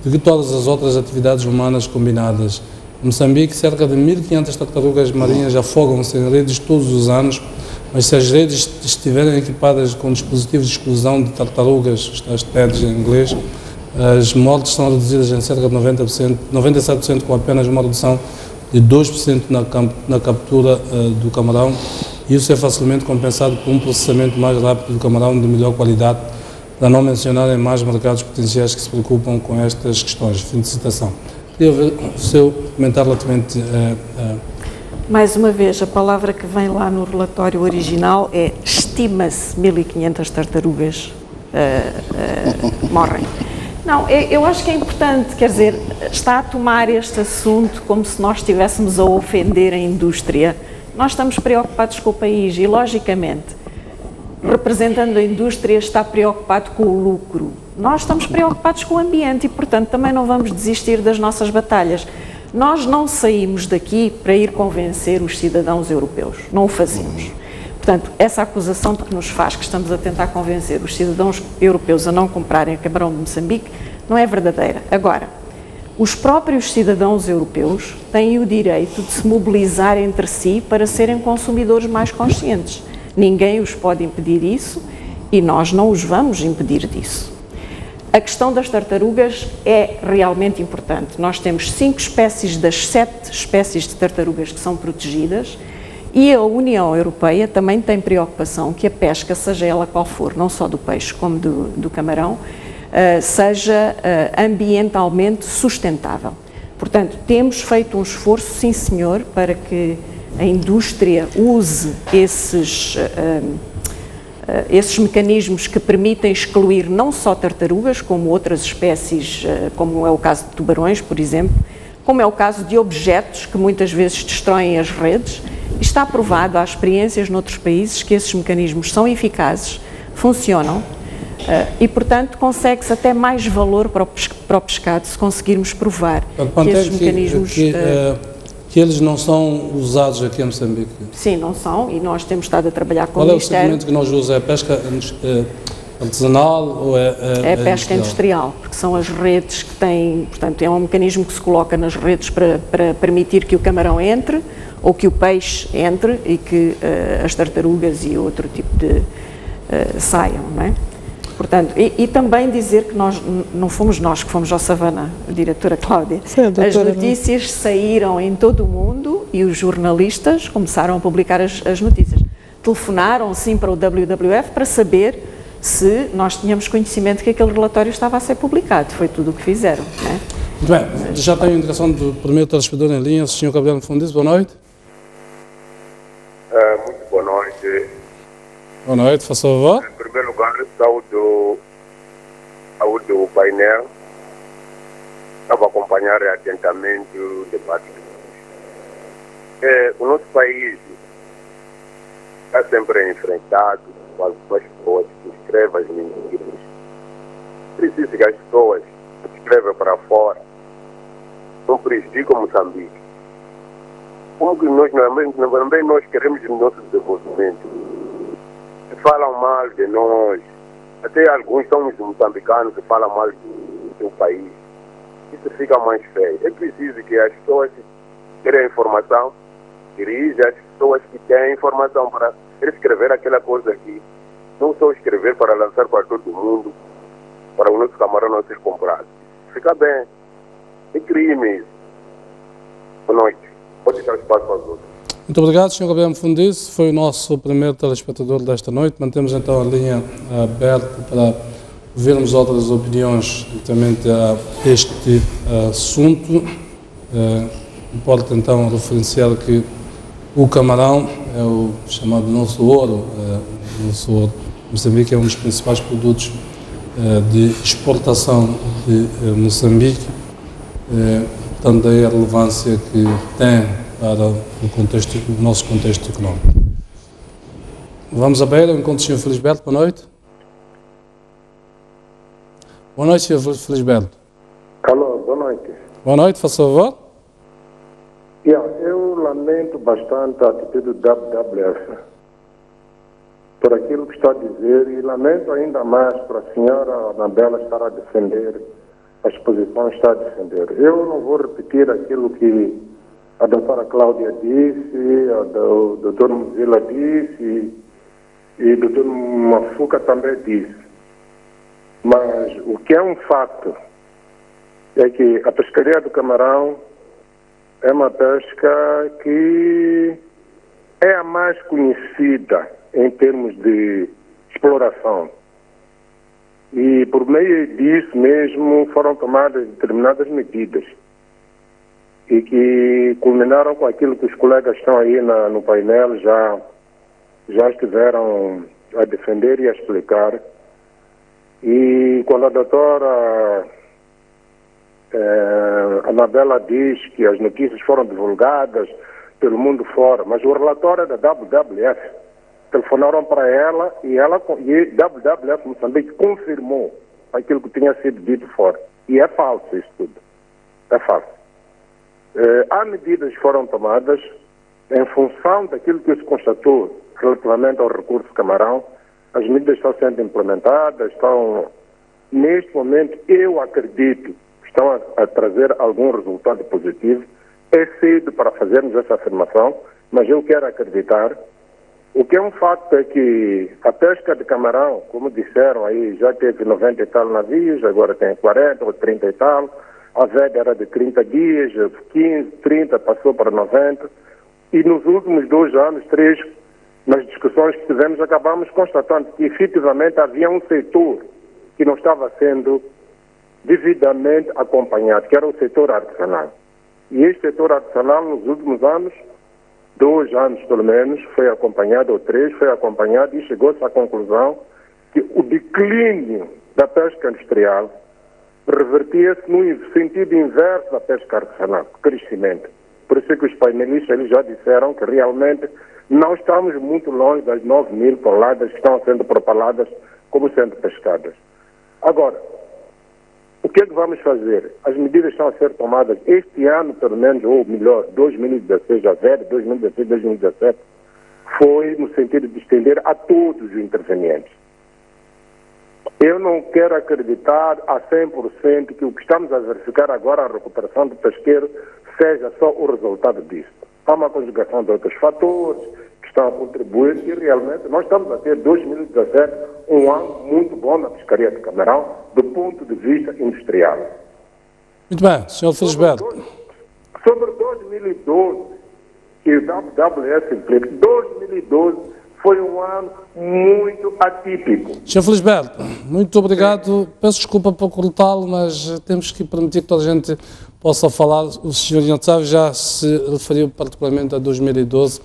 do que todas as outras atividades humanas combinadas. Em Moçambique, cerca de 1.500 tartarugas marinhas afogam-se em redes todos os anos, mas se as redes estiverem equipadas com dispositivos de exclusão de tartarugas, as TEDs em inglês, as mortes são reduzidas em cerca de 97%, com apenas uma redução de 2% na captura do camarão. Isso é facilmente compensado por um processamento mais rápido do camarão de melhor qualidade, para não mencionar em mais mercados potenciais que se preocupam com estas questões. Fim de citação. Queria ver o seu comentário relativamente Mais uma vez, a palavra que vem lá no relatório original é estima-se 1.500 tartarugas morrem. Não, eu acho que é importante, quer dizer, está a tomar este assunto como se nós estivéssemos a ofender a indústria. Nós estamos preocupados com o país e, logicamente, representando a indústria, está preocupado com o lucro. Nós estamos preocupados com o ambiente e, portanto, também não vamos desistir das nossas batalhas. Nós não saímos daqui para ir convencer os cidadãos europeus, não o fazemos. Portanto, essa acusação de que nos faz que estamos a tentar convencer os cidadãos europeus a não comprarem camarão de Moçambique não é verdadeira. Agora, os próprios cidadãos europeus têm o direito de se mobilizar entre si para serem consumidores mais conscientes. Ninguém os pode impedir isso e nós não os vamos impedir disso. A questão das tartarugas é realmente importante. Nós temos 5 espécies das 7 espécies de tartarugas que são protegidas e a União Europeia também tem preocupação que a pesca, seja ela qual for, não só do peixe como do camarão, seja ambientalmente sustentável. Portanto, temos feito um esforço, sim senhor, para que a indústria use esses mecanismos que permitem excluir não só tartarugas, como outras espécies, como é o caso de tubarões, por exemplo, como é o caso de objetos que muitas vezes destroem as redes. Está provado, há experiências noutros países, que esses mecanismos são eficazes, funcionam e, portanto, consegue-se até mais valor para o pescado se conseguirmos provar que esses mecanismos... Que eles não são usados aqui em Moçambique? Sim, não são, e nós temos estado a trabalhar com o Ministério. Qual é o segmento que nós usamos? É pesca artesanal ou é pesca industrial, porque são as redes que têm, portanto, é um mecanismo que se coloca nas redes para permitir que o camarão entre, ou que o peixe entre, e que as tartarugas e outro tipo de saiam, não é? Portanto, e também dizer que nós, não fomos nós que fomos ao Savana, a diretora Cláudia. Sim, as notícias saíram em todo o mundo e os jornalistas começaram a publicar as notícias. Telefonaram, sim, para o WWF para saber se nós tínhamos conhecimento que aquele relatório estava a ser publicado. Foi tudo o que fizeram, não é? Muito bem, já tenho a indicação do primeiro telespectador em linha, o Sr. Gabriel Fundiz. Boa noite. Muito boa noite. Boa noite, faça favor. Em primeiro lugar, saúdo o painel. Estava a acompanhar atentamente o debate. O nosso país está sempre enfrentado com as pessoas que escrevem as mentiras. Precisa que as pessoas que escrevem para fora não prejudicam Moçambique. Como que nós também nós queremos o nosso desenvolvimento. Falam mal de nós, até alguns são os moçambicanos que falam mal do seu país. Isso fica mais feio. É preciso que as pessoas que querem informação dirijam as pessoas que têm informação para escrever aquela coisa aqui. Não só escrever para lançar para todo mundo, para o nosso camarão não ser comprado. Fica bem. É crime isso. Boa noite. Pode dar espaço aos outros. Muito obrigado, Sr. Gabriel Mfundice. Foi o nosso primeiro telespectador desta noite. Mantemos então a linha aberta para ouvirmos outras opiniões relativamente a este assunto. Importa então referenciar que o camarão é o chamado nosso ouro. O nosso ouro. Moçambique é um dos principais produtos de exportação de Moçambique. Portanto, daí a relevância que tem para o nosso contexto económico. Vamos à beira, encontro o Sr. Felisberto, boa noite. Boa noite, Sr. Felisberto. Alô, boa noite. Boa noite, faça favor. Eu lamento bastante a atitude do WWF por aquilo que está a dizer e lamento ainda mais para a senhora Anabela estar a defender as posições que está a defender. Eu não vou repetir aquilo que a doutora Cláudia disse, o doutor Muzila disse e o doutor Mafuca também disse. Mas o que é um facto é que a pescaria do camarão é uma pesca que é a mais conhecida em termos de exploração. E por meio disso mesmo foram tomadas determinadas medidas e que culminaram com aquilo que os colegas estão aí no painel já estiveram a defender e a explicar. E quando a doutora Anabela diz que as notícias foram divulgadas pelo mundo fora, mas o relatório é da WWF. Telefonaram para ela e WWF Moçambique confirmou aquilo que tinha sido dito fora. E é falso isso tudo. É falso. Há medidas que foram tomadas em função daquilo que se constatou relativamente ao recurso camarão. As medidas estão sendo implementadas, neste momento, eu acredito que estão a trazer algum resultado positivo. É cedo para fazermos essa afirmação, mas eu quero acreditar. O que é um facto é que a pesca de camarão, como disseram aí, já teve 90 e tal navios, agora tem 40 ou 30 e tal. A VED era de 30 dias, 15, 30, passou para 90. E nos últimos 2 anos, 3, nas discussões que tivemos, acabamos constatando que efetivamente havia um setor que não estava sendo devidamente acompanhado, que era o setor artesanal. E este setor artesanal, nos últimos anos, 2 anos pelo menos, foi acompanhado, ou 3, foi acompanhado e chegou-se à conclusão que o declínio da pesca industrial revertia-se no sentido inverso da pesca artesanal, crescimento. Por isso é que os painelistas eles já disseram que realmente não estamos muito longe das 9.000 toneladas que estão sendo propaladas como sendo pescadas. Agora, o que é que vamos fazer? As medidas estão a ser tomadas este ano, pelo menos, ou melhor, 2016, a VED, 2016, 2017, foi no sentido de estender a todos os intervenientes. Eu não quero acreditar a 100% que o que estamos a verificar agora, a recuperação do pesqueiro, seja só o resultado disso. Há uma conjugação de outros fatores que estão a contribuir e realmente nós estamos a ter 2017 um ano muito bom na pescaria de camarão do ponto de vista industrial. Muito bem, Sr. Felisberto. Sobre 2012, que o WWF implica, 2012 foi um ano muito atípico. Sr. Felisberto, muito obrigado. Peço desculpa por cortá-lo, mas temos que permitir que toda a gente possa falar. O Sr. Iançave já se referiu particularmente a 2012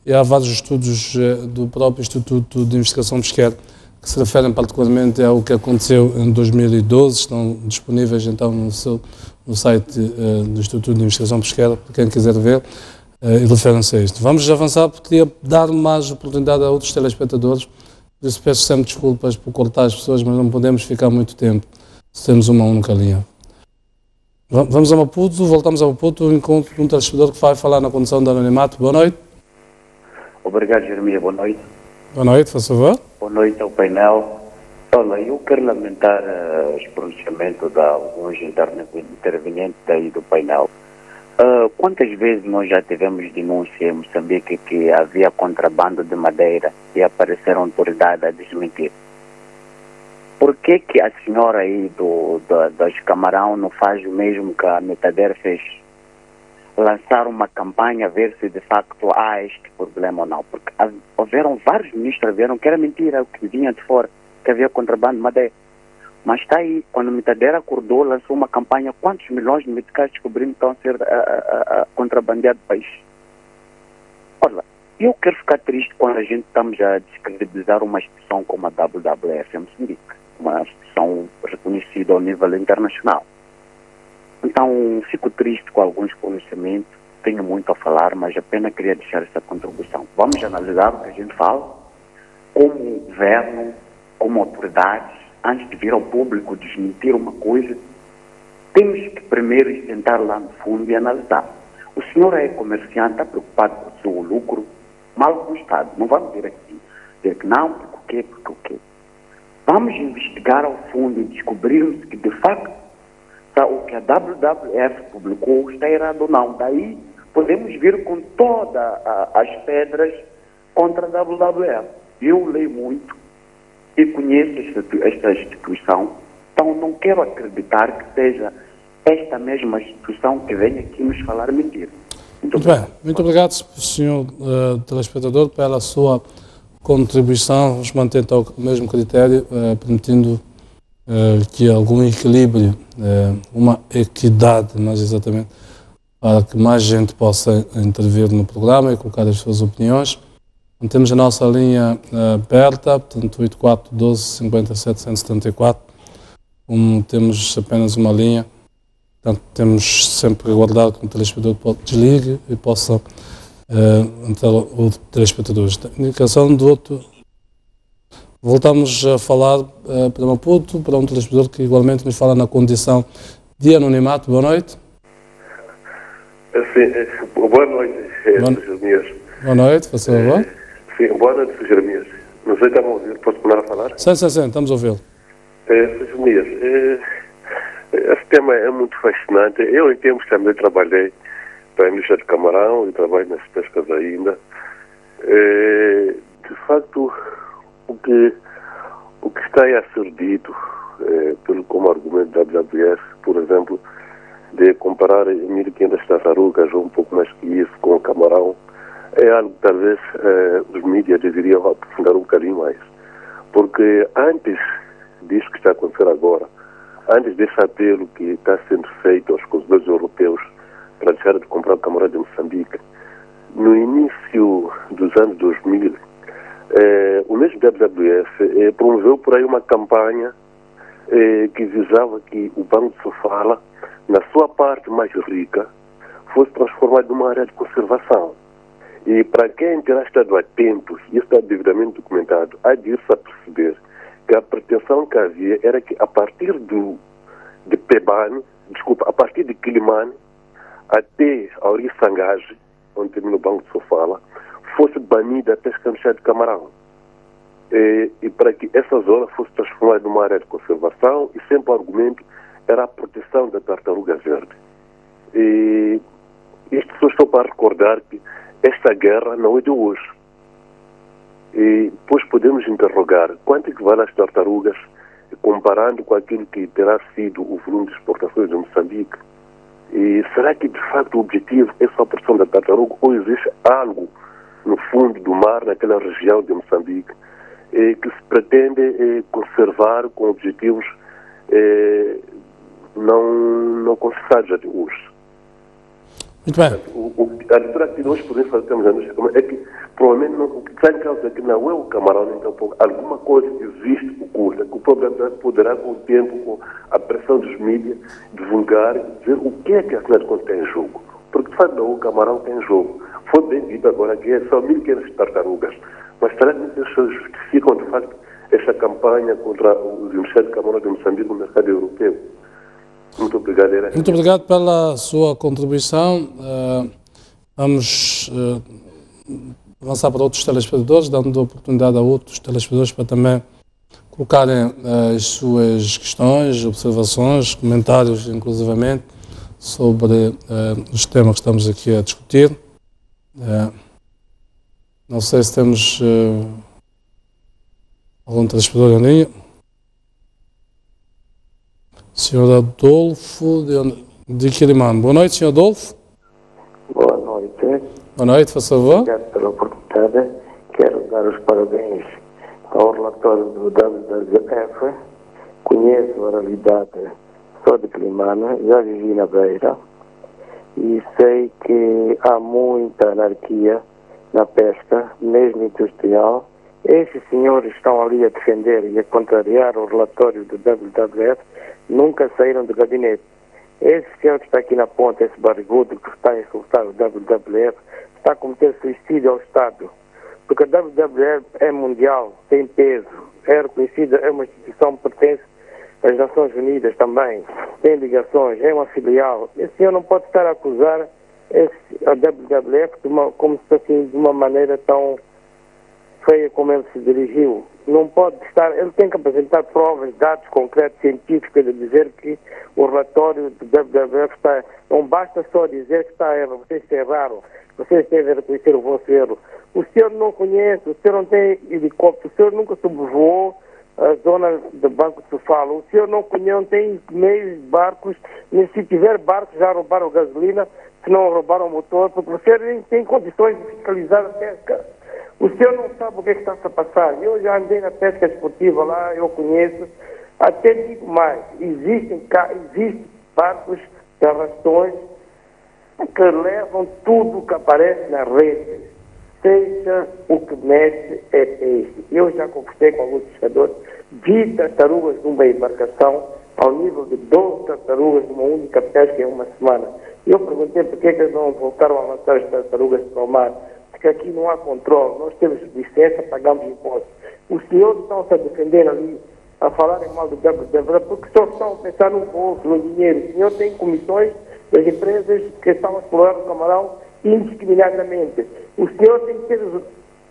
e há vários estudos do próprio Instituto de Investigação Pesqueira que se referem particularmente ao que aconteceu em 2012, estão disponíveis então no site do Instituto de Investigação Pesqueira, para quem quiser ver, e referem-se a isto. Vamos avançar, porque queria dar mais oportunidade a outros telespectadores, por isso peço sempre desculpas por cortar as pessoas, mas não podemos ficar muito tempo se temos uma única linha. Vamos a Maputo, voltamos a Maputo, encontro um telespectador que vai falar na condição de anonimato. Boa noite. Obrigado, Jeremias. Boa noite. Boa noite, por favor. Boa noite ao painel. Olha, eu quero lamentar os pronunciamentos de alguns intervenientes aí do painel. Quantas vezes nós já tivemos denúncia em Moçambique que havia contrabando de madeira e apareceram autoridades a desmentir? Por que a senhora aí das Camarão não faz o mesmo que a Metader fez? lançar uma campanha a ver se de facto há este problema ou não. Porque houveram vários ministros que viram que era mentira o que vinha de fora, que havia contrabando de madeira. Mas está aí, quando a Mitadeira acordou, lançou uma campanha, quantos milhões de meticais descobrimos que estão a ser contrabandeados do país? Olha, eu quero ficar triste quando a gente estamos a descredibilizar uma instituição como a WWF em Moçambique, uma instituição reconhecida ao nível internacional. Então, fico triste com alguns conhecimentos, tenho muito a falar, mas apenas queria deixar essa contribuição. Vamos analisar o que a gente fala, como governo, como autoridades, antes de vir ao público desmentir uma coisa, temos que primeiro sentar lá no fundo e analisar. O senhor é comerciante, está preocupado com o seu lucro, mal com o Estado. Não vamos dizer que não, porque o quê? Vamos investigar ao fundo e descobrirmos que, de facto, o que a WWF publicou está errado ou não. Daí podemos vir com todas as pedras contra a WWF. Eu leio muito e conheço esta instituição, então não quero acreditar que seja esta mesma instituição que vem aqui nos falar mentira. Muito bem. Muito obrigado, senhor telespectador, pela sua contribuição. Vamos manter então o mesmo critério, permitindo que algum equilíbrio, uma equidade, mais exatamente, para que mais gente possa intervir no programa e colocar as suas opiniões. Temos a nossa linha aberta, portanto, 8412-57-174. Como temos apenas uma linha, portanto, temos sempre que aguardar que o telespectador desligue e possa entrar o telespectador. Indicação do outro. Voltamos a falar para Maputo, para um telespectador que igualmente nos fala na condição de anonimato. Boa noite. Sim, boa noite, Sr. Jeremias. Boa noite, por favor. Sim, boa noite, Sr. Jeremias. Não sei se estão a ouvir, posso começar a falar? Sim, estamos a ouvi-lo. Sr. Jeremias, esse tema é muito fascinante. Eu, em tempos, também trabalhei para a indústria de camarão e trabalho nas pescas ainda. De facto, o que está aí a ser dito, como argumento da WWF, por exemplo, de comparar 1.500 tartarugas ou um pouco mais que isso com o camarão, é algo que talvez os mídias deveriam aprofundar um bocadinho mais. Porque antes disso que está a acontecer agora, antes desse apelo que está sendo feito aos consumidores europeus para deixar de comprar o camarão de Moçambique, no início dos anos 2000, o mesmo WWF promoveu por aí uma campanha que visava que o Banco de Sofala, na sua parte mais rica, fosse transformado numa área de conservação. E para quem terá estado atento, e isso está devidamente documentado, há de ir-se a perceber que a pretensão que havia era que a partir de Pebane, a partir de Quilimane, até a Ouriçangage, onde termina o Banco de Sofala, fosse banida a pesca no chá de camarão. E para que essa zona fosse transformada numa área de conservação, e sempre o argumento era a proteção da tartaruga verde. E isto só estou para recordar que esta guerra não é de hoje. E depois podemos interrogar quanto é que vale as tartarugas, comparando com aquilo que terá sido o volume de exportações de Moçambique. E será que de facto o objetivo é só a proteção da tartaruga, ou existe algo no fundo do mar, naquela região de Moçambique, que se pretende conservar com objetivos não conversados até hoje? Muito bem. A leitura que nós podemos fazer é que provavelmente o que está em causa aqui não é o camarão, nem tampouco alguma coisa existe oculta, que o problema poderá com o tempo, com a pressão dos mídias, divulgar e dizer o que é que afinal de contas tem em jogo. Porque de facto não, o camarão tem em jogo. Foi bem dito agora que é só 1.500 tartarugas, mas será que as pessoas justificam de facto esta campanha contra os investidores de camarão de Moçambique no mercado europeu? Muito obrigado. Muito obrigado pela sua contribuição. Vamos avançar para outros telespectadores, dando oportunidade a outros telespectadores para também colocarem as suas questões, observações, comentários, inclusivamente, sobre os temas que estamos aqui a discutir. Não sei se temos algum telespectador em linha. Senhor Adolfo de Quilimane. Boa noite, Senhor Adolfo. Boa noite, por favor. Obrigado pela oportunidade. Quero dar os parabéns ao relatório do WWF. Conheço a realidade só de Climana, já vivi na Beira e sei que há muita anarquia na pesca, mesmo industrial. Esses senhores estão ali a defender e a contrariar o relatório do WWF, nunca saíram do gabinete. Esse senhor que está aqui na ponta, esse barrigudo que está a insultar o WWF, está a cometer suicídio ao Estado. Porque a WWF é mundial, tem peso, é reconhecida, é uma instituição que pertence às Nações Unidas também, tem ligações, é uma filial. Esse senhor não pode estar a acusar a WWF como se assim, de uma maneira tão feia como ele se dirigiu. Não pode estar, ele tem que apresentar provas, dados concretos, científicos, de dizer que o relatório do WWF está, não basta só dizer que está errado, vocês erraram, vocês devem reconhecer o vosso erro. O senhor não conhece, o senhor não tem helicóptero, o senhor nunca sobrevoou a zona do Banco de Sofala, o senhor não conhece, não tem meios de barcos, nem se tiver barcos já roubaram gasolina, se não roubaram o motor, porque o senhor nem tem condições de fiscalizar a pesca. O senhor não sabe o que está a passar. Eu já andei na pesca esportiva lá, eu conheço. Até digo mais, existem barcos de arrastões que levam tudo que aparece na rede. Seja o que mexe é peixe. Eu já conversei com alguns pescadores, vi tartarugas numa embarcação ao nível de 12 tartarugas numa única pesca em uma semana. Eu perguntei por que eles não voltaram a lançar as tartarugas para o mar. Porque aqui não há controle, nós temos licença, pagamos impostos. Os senhores estão-se a defender ali, a falarem mal do WWF, porque só estão a pensar no bolso, no dinheiro. O senhor tem comissões das empresas que estão a explorar o camarão indiscriminadamente. O senhor tem que ter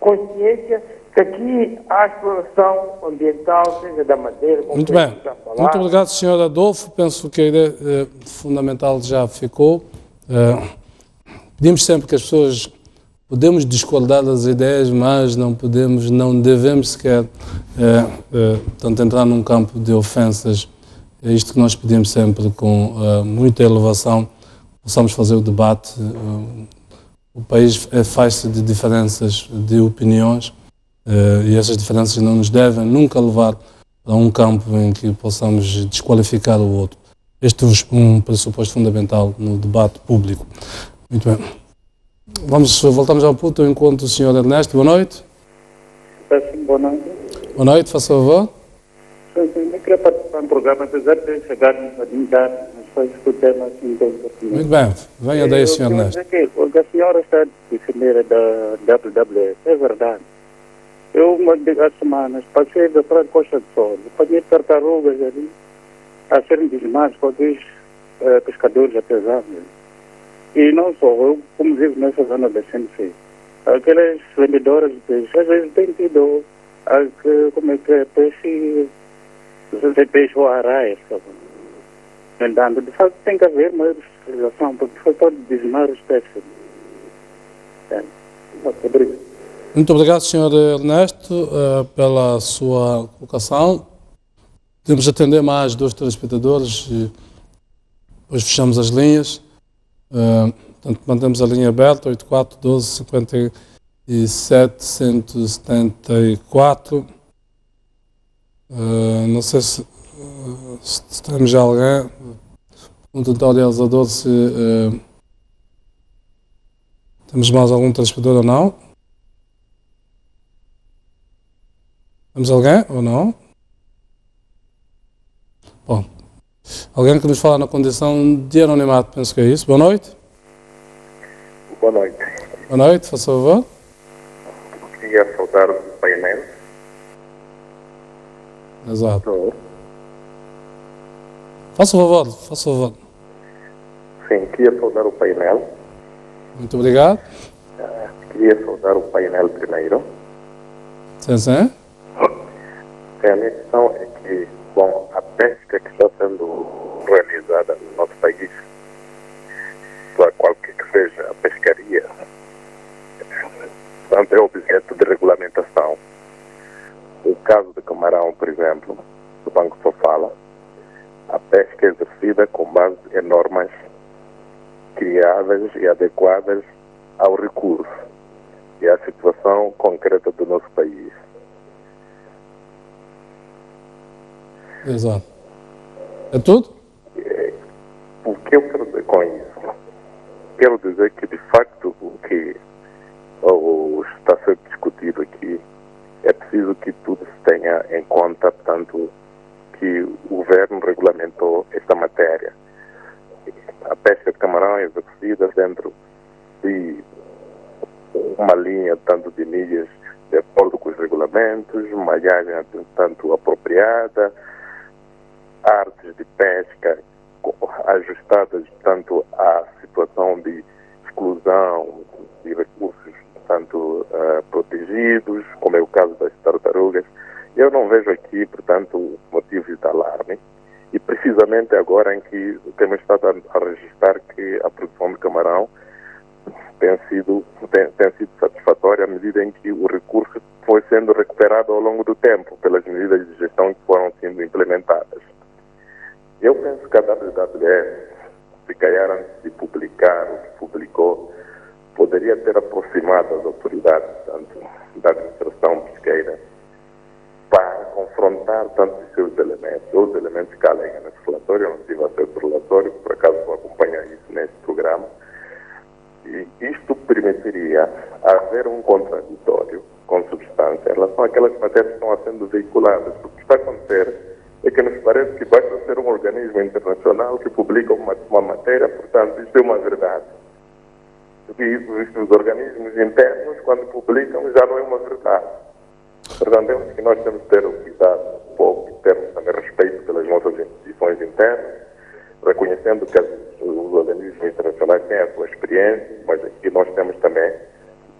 consciência que aqui há exploração ambiental, seja da madeira... Muito bem. Muito obrigado, Sr. Adolfo. Penso que a ideia fundamental já ficou. Pedimos sempre que as pessoas... Podemos discordar das ideias, mas não devemos sequer portanto, entrar num campo de ofensas. É isto que nós pedimos sempre, com muita elevação, possamos fazer o debate. O país faz-se de diferenças de opiniões e essas diferenças não nos devem nunca levar a um campo em que possamos desqualificar o outro. Este é um pressuposto fundamental no debate público. Muito bem. Voltamos ao ponto do encontro do Sr. Ernesto. Boa noite. Boa noite. Boa noite, faça favor. Eu queria participar do programa, apesar de chegar a dignidade, mas só escutar assim tão importante. Muito bem, venha daí, Sr. Ernesto. O que a senhora está a defender da WWF é verdade. Eu, uma das semanas, passei da Praia de Costa do Sol, apanhei tartarugas ali, a serem dizimadas por dois pescadores artesanos. E não só, eu, como vivo nessa zona da CNC, aquelas vendedoras de peixe, às vezes têm tido, como é que é, peixe ou arraias, vendendo. De facto, tem que haver maior fiscalização, porque foi só dizimar os peixes. Obrigado. Muito obrigado, Sr. Ernesto, pela sua colocação. Temos de atender mais 2 telespectadores e depois fechamos as linhas. Portanto, mantemos a linha aberta, 84 12 57 174. Não sei se temos já alguém. Pergunto ao realizador se temos mais algum telespectador ou não. Temos alguém ou não? Bom. Alguém que nos fala na condição de anonimato, penso que é isso. Boa noite. Boa noite. Boa noite, faça favor. Queria saudar o painel. Exato. Faça favor, faça favor. Sim, queria saudar o painel. Muito obrigado. Queria saudar o painel primeiro. Sim. A minha questão é que, bom, a pesca que está sendo realizada no nosso país, qualquer que seja a pescaria, portanto, é objeto de regulamentação. O caso de camarão, por exemplo, do Banco Sofala, a pesca é exercida com base em normas criadas e adequadas ao recurso e à situação concreta do nosso país. Exato. É tudo? O que eu quero dizer com isso? Quero dizer que, de facto, o que está a ser discutido aqui é preciso que tudo se tenha em conta, portanto, que o governo regulamentou esta matéria. A pesca de camarão é exercida dentro de uma linha, tanto de milhas, de acordo com os regulamentos, malhagem, tanto apropriada, artes de pesca ajustadas, tanto à situação de exclusão de recursos, tanto protegidos, como é o caso das tartarugas. Eu não vejo aqui, portanto, motivos de alarme. E precisamente agora em que temos estado a registrar que a produção de camarão tem sido satisfatória à medida em que o recurso foi sendo recuperado ao longo do tempo pelas medidas de gestão que foram sendo implementadas. Eu penso que a WWF, se calhar antes de publicar o que publicou, poderia ter aproximado as autoridades, tanto da administração pesqueira, para confrontar tanto os seus elementos, os elementos que alegam nesse relatório. Eu não tive acesso ao relatório, por acaso vou acompanhar isso nesse programa. E isto permitiria haver um contraditório com substância em relação àquelas matérias que estão sendo veiculadas. O que está a acontecer é que nos parece que basta ser um organismo internacional que publica uma matéria, portanto, isto é uma verdade. E os organismos internos, quando publicam, já não é uma verdade. Portanto, temos que nós temos que ter o cuidado um pouco, termos também respeito pelas nossas instituições internas, reconhecendo que os organismos internacionais têm a sua experiência, mas aqui nós temos também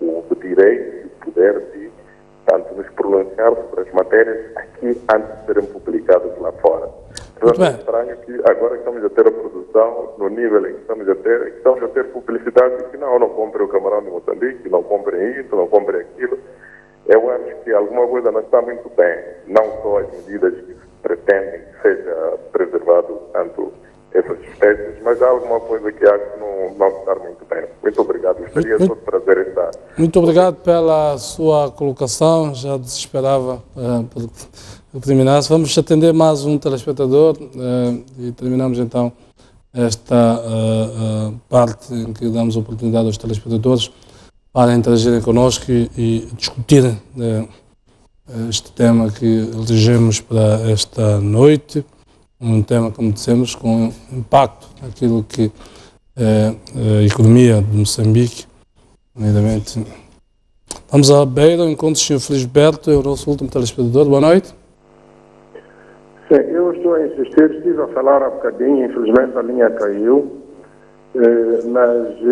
o direito e o poder de, tanto, nos pronunciar sobre as matérias aqui antes de serem publicadas lá fora. Portanto, é estranho que agora que estamos a ter a produção no nível em que estamos a ter publicidade que não comprem o camarão de Moçambique, não comprem isso, não comprem aquilo. Eu acho que alguma coisa não está muito bem, não só as medidas que pretendem que seja preservado tanto essas espécies, mas há alguma coisa que acho que não está muito bem. Muito obrigado, gostaria só de trazer esta... Muito obrigado pela sua colocação, já desesperava que terminasse. Vamos atender mais um telespectador e terminamos então esta parte em que damos a oportunidade aos telespectadores para interagirem connosco e discutir este tema que elegemos para esta noite, um tema, como dissemos, com impacto naquilo que é a economia de Moçambique, nomeadamente. Vamos à Beira, ao encontro do Sr. Felisberto, é o nosso último telespectador. Boa noite. Sim, eu estou a insistir, estive a falar há bocadinho, infelizmente a linha caiu. Mas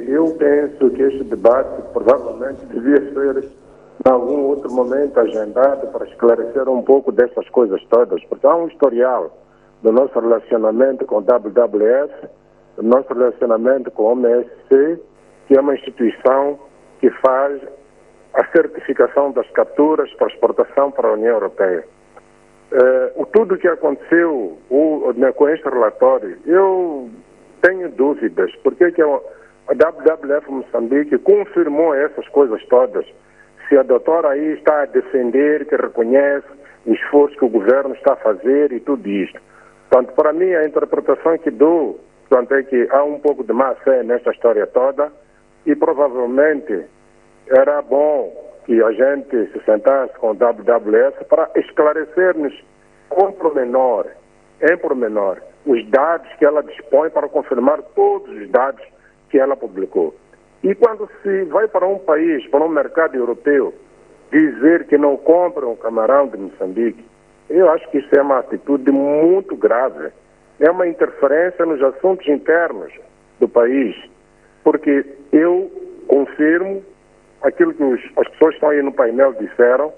eu penso que este debate provavelmente devia ser em algum outro momento agendado para esclarecer um pouco dessas coisas todas, porque há um historial do nosso relacionamento com o WWF, do nosso relacionamento com o OMSC, que é uma instituição que faz a certificação das capturas para exportação para a União Europeia. Tudo o que aconteceu com este relatório, eu tenho dúvidas, porque que a WWF Moçambique confirmou essas coisas todas. Se a doutora aí está a defender, que reconhece o esforço que o governo está a fazer e tudo isto. Portanto, para mim, a interpretação que dou, portanto, é que há um pouco de má fé nesta história toda e provavelmente era bom que a gente se sentasse com o WWF para esclarecer-nos em pormenor, os dados que ela dispõe para confirmar todos os dados que ela publicou. E quando se vai para um país, para um mercado europeu, dizer que não compram o camarão de Moçambique, eu acho que isso é uma atitude muito grave. É uma interferência nos assuntos internos do país, porque eu confirmo aquilo que as pessoas que estão aí no painel disseram.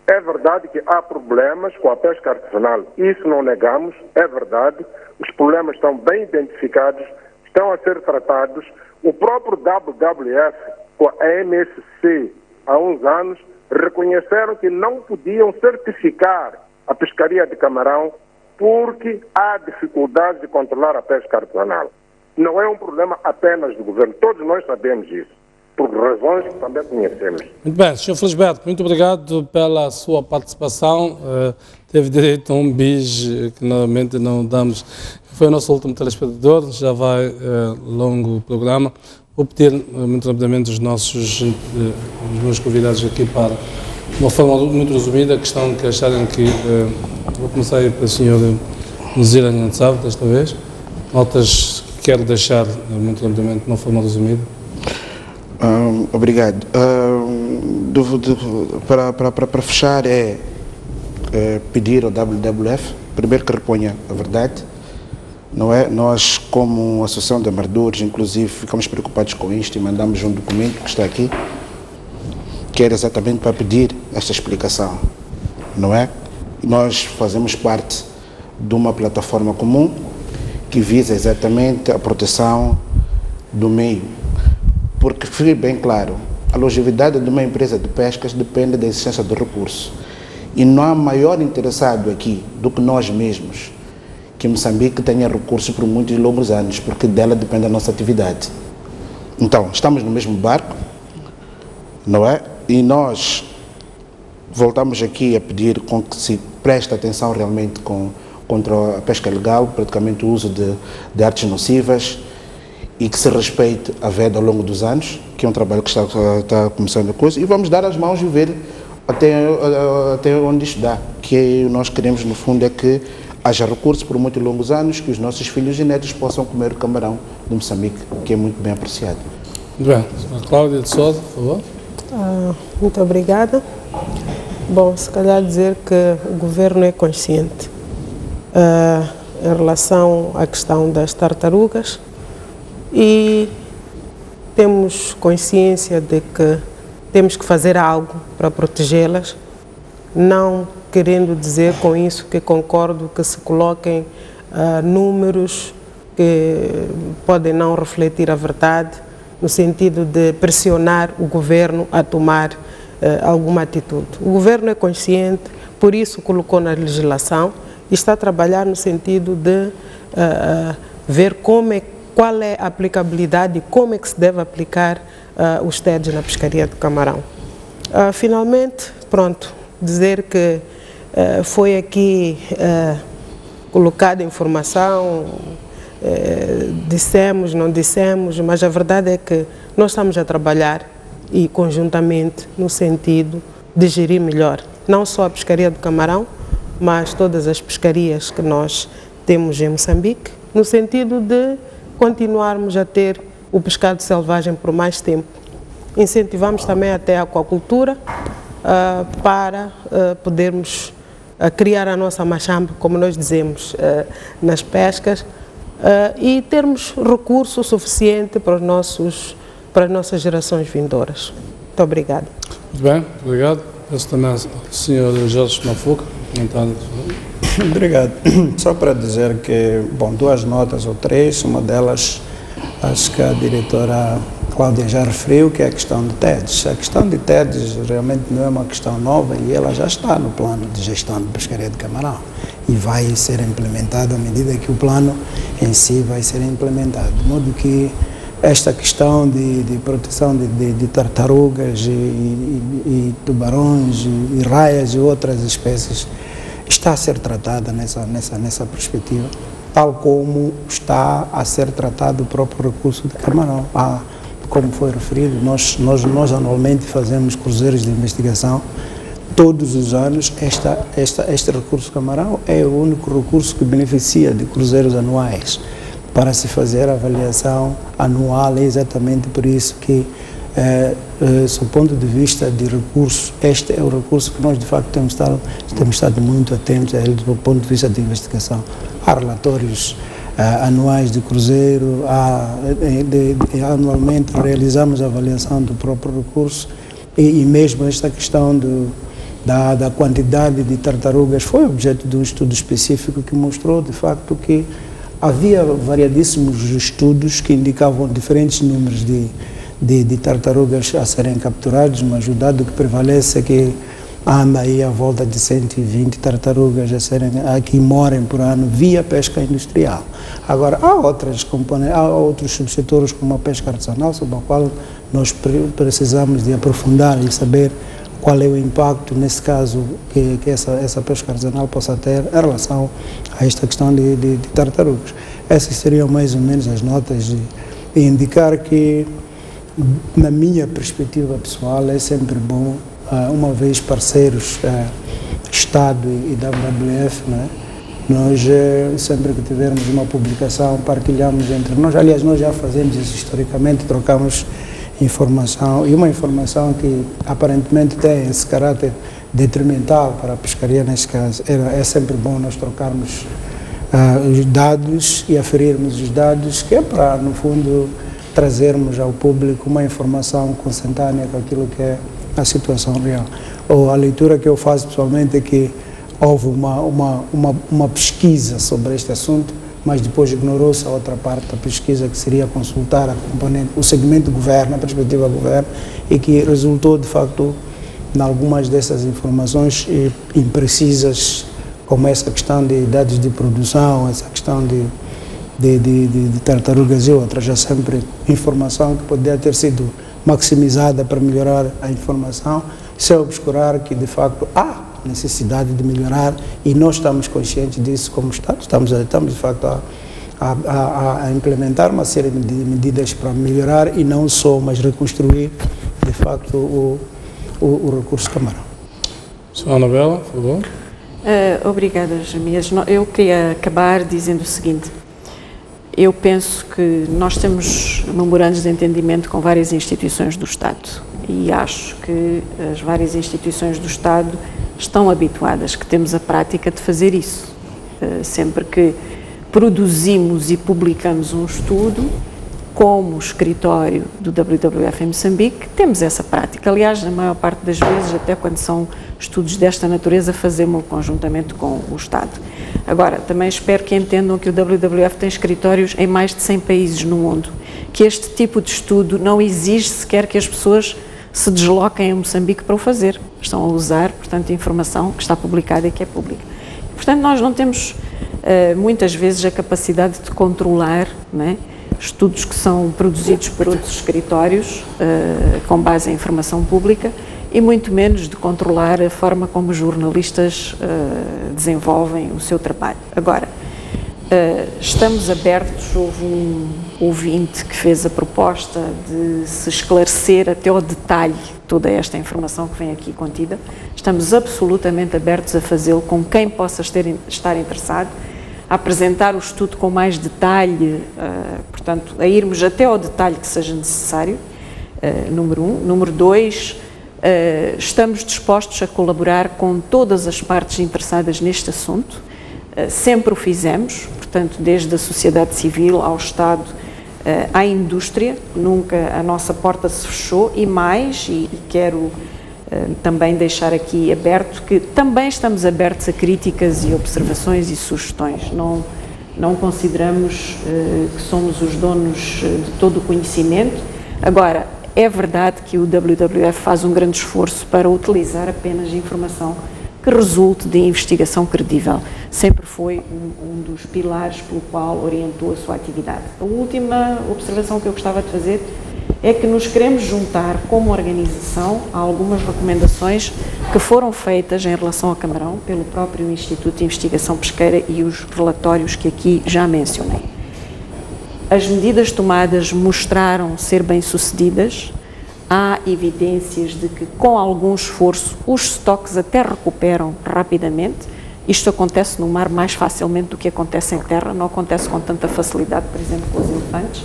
É verdade que há problemas com a pesca artesanal, isso não negamos, é verdade. Os problemas estão bem identificados, estão a ser tratados. O próprio WWF, com a MSC, há uns anos, reconheceram que não podiam certificar a pescaria de camarão porque há dificuldade de controlar a pesca artesanal. Não é um problema apenas do governo, todos nós sabemos isso, por razões que também conhecemos. Muito bem, Sr. Felisberto, muito obrigado pela sua participação. Teve direito a um bis que normalmente não damos. Foi o nosso último telespectador, já vai longo o programa. Vou pedir muito rapidamente os meus convidados aqui para, de uma forma muito resumida, a questão que acharem que... vou começar aí para o Sr. Nuzira Nhantzab, desta vez. Notas que quero deixar muito rapidamente, de uma forma resumida. Obrigado. Para fechar, pedir ao WWF, primeiro que reponha a verdade, não é? Nós, como Associação de Amadores, inclusive, ficamos preocupados com isto e mandamos um documento que está aqui, que era exatamente para pedir esta explicação, não é? Nós fazemos parte de uma plataforma comum que visa exatamente a proteção do meio, porque fique bem claro, a longevidade de uma empresa de pescas depende da existência do recurso e não há maior interessado aqui do que nós mesmos que Moçambique tenha recursos por muitos e longos anos, porque dela depende a nossa atividade. Então, estamos no mesmo barco, não é? E nós voltamos aqui a pedir com que se preste atenção realmente contra a pesca ilegal, praticamente o uso de artes nocivas, e que se respeite a veda ao longo dos anos, que é um trabalho que está começando a coisa, e vamos dar as mãos e ver até onde isto dá. O que nós queremos, no fundo, é que haja recursos por muitos longos anos, que os nossos filhos e netos possam comer o camarão de Moçambique, que é muito bem apreciado. Muito bem. Cláudia de Sousa, por favor. Muito obrigada. Bom, se calhar dizer que o governo é consciente em relação à questão das tartarugas e temos consciência de que temos que fazer algo para protegê-las, não querendo dizer com isso que concordo que se coloquem números que podem não refletir a verdade, no sentido de pressionar o governo a tomar alguma atitude. O governo é consciente, por isso colocou na legislação e está a trabalhar no sentido de ver qual é a aplicabilidade e como é que se deve aplicar os TEDs na pescaria do camarão. Finalmente, pronto, dizer que foi aqui colocada informação, dissemos, não dissemos, mas a verdade é que nós estamos a trabalhar e conjuntamente no sentido de gerir melhor, não só a pescaria do camarão, mas todas as pescarias que nós temos em Moçambique, no sentido de continuarmos a ter o pescado selvagem por mais tempo. Incentivamos também até a aquacultura para podermos criar a nossa machamba, como nós dizemos, nas pescas e termos recurso suficiente para as nossas gerações vindouras. Muito obrigada. Muito bem, obrigado. Peço também ao Sr. Jorge Mafuca, comentário. Obrigado. Só para dizer que, bom, 2 notas ou 3, uma delas acho que a diretora Cláudia já referiu, que é a questão de TEDs. A questão de TEDs realmente não é uma questão nova e ela já está no plano de gestão de pescaria de camarão e vai ser implementada à medida que o plano em si vai ser implementado. De modo que esta questão de proteção de tartarugas e tubarões e raias e outras espécies está a ser tratada nessa perspectiva, tal como está a ser tratado o próprio recurso de camarão. Como foi referido, nós anualmente fazemos cruzeiros de investigação. Todos os anos, este recurso camarão é o único recurso que beneficia de cruzeiros anuais para se fazer a avaliação anual. É exatamente por isso que, do ponto de vista de recurso, este é o recurso que nós, de facto, temos estado muito atentos a ele do ponto de vista de investigação. Há relatórios anuais de cruzeiro, anualmente realizamos a avaliação do próprio recurso e mesmo esta questão da quantidade de tartarugas foi objeto de um estudo específico que mostrou, de facto, que havia variadíssimos estudos que indicavam diferentes números de tartarugas a serem capturados, mas o dado que prevalece é que anda aí à volta de 120 tartarugas a que morrem por ano via pesca industrial. Agora, há outros subsetores como a pesca artesanal, sobre a qual nós precisamos de aprofundar e saber qual é o impacto, nesse caso, que essa pesca artesanal possa ter em relação a esta questão de tartarugas. Essas seriam mais ou menos as notas de indicar que, na minha perspectiva pessoal, é sempre bom, uma vez parceiros, Estado e WWF, né? Nós, sempre que tivermos uma publicação, partilhamos entre nós. Aliás, nós já fazemos isso historicamente, trocamos informação, e uma informação que aparentemente tem esse caráter detrimental para a pescaria, neste caso. É sempre bom nós trocarmos os dados e aferirmos os dados, que é para, no fundo, trazermos ao público uma informação consentânea com aquilo que é a situação real. A leitura que eu faço pessoalmente é que houve uma pesquisa sobre este assunto, mas depois ignorou-se a outra parte da pesquisa, que seria consultar a componente, o segmento de governo, a perspectiva do governo, e que resultou, de facto, em algumas dessas informações imprecisas, como essa questão de dados de produção, essa questão de tartarugas e outras. Já sempre informação que poderia ter sido maximizada para melhorar a informação, sem obscurar que, de facto, há necessidade de melhorar, e nós estamos conscientes disso como Estado. Estamos de facto a implementar uma série de medidas para melhorar, e não só, mas reconstruir, de facto, o recurso camarão. Sra. Anabela, por favor. Obrigada, Jeremias. Eu queria acabar dizendo o seguinte: eu penso que nós temos memorandos de entendimento com várias instituições do Estado, e acho que as várias instituições do Estado estão habituadas, que temos a prática de fazer isso. Sempre que produzimos e publicamos um estudo, como escritório do WWF em Moçambique, temos essa prática. Aliás, na maior parte das vezes, até quando são estudos desta natureza, fazemos-o conjuntamente com o Estado. Agora, também espero que entendam que o WWF tem escritórios em mais de 100 países no mundo, que este tipo de estudo não exige sequer que as pessoas se desloquem a Moçambique para o fazer. Estão a usar, portanto, informação que está publicada e que é pública. Portanto, nós não temos, muitas vezes, a capacidade de controlar, não é, estudos que são produzidos por outros escritórios, com base em informação pública, e muito menos de controlar a forma como os jornalistas desenvolvem o seu trabalho. Agora, estamos abertos. Houve um ouvinte que fez a proposta de se esclarecer até ao detalhe toda esta informação que vem aqui contida. Estamos absolutamente abertos a fazê-lo com quem possa estar interessado, a apresentar o estudo com mais detalhe, portanto, a irmos até ao detalhe que seja necessário, número 1. Número 2, estamos dispostos a colaborar com todas as partes interessadas neste assunto, sempre o fizemos, portanto, desde a sociedade civil ao Estado, à indústria, nunca a nossa porta se fechou, e mais, e quero também deixar aqui aberto que também estamos abertos a críticas e observações e sugestões. Não consideramos que somos os donos de todo o conhecimento. Agora, é verdade que o WWF faz um grande esforço para utilizar apenas informação que resulte de investigação credível. Sempre foi um dos pilares pelo qual orientou a sua atividade. A última observação que eu gostava de fazer é que nos queremos juntar como organização a algumas recomendações que foram feitas em relação ao camarão pelo próprio Instituto de Investigação Pesqueira e os relatórios que aqui já mencionei. As medidas tomadas mostraram ser bem-sucedidas. Há evidências de que, com algum esforço, os estoques até recuperam rapidamente. Isto acontece no mar mais facilmente do que acontece em terra, não acontece com tanta facilidade, por exemplo, com os elefantes.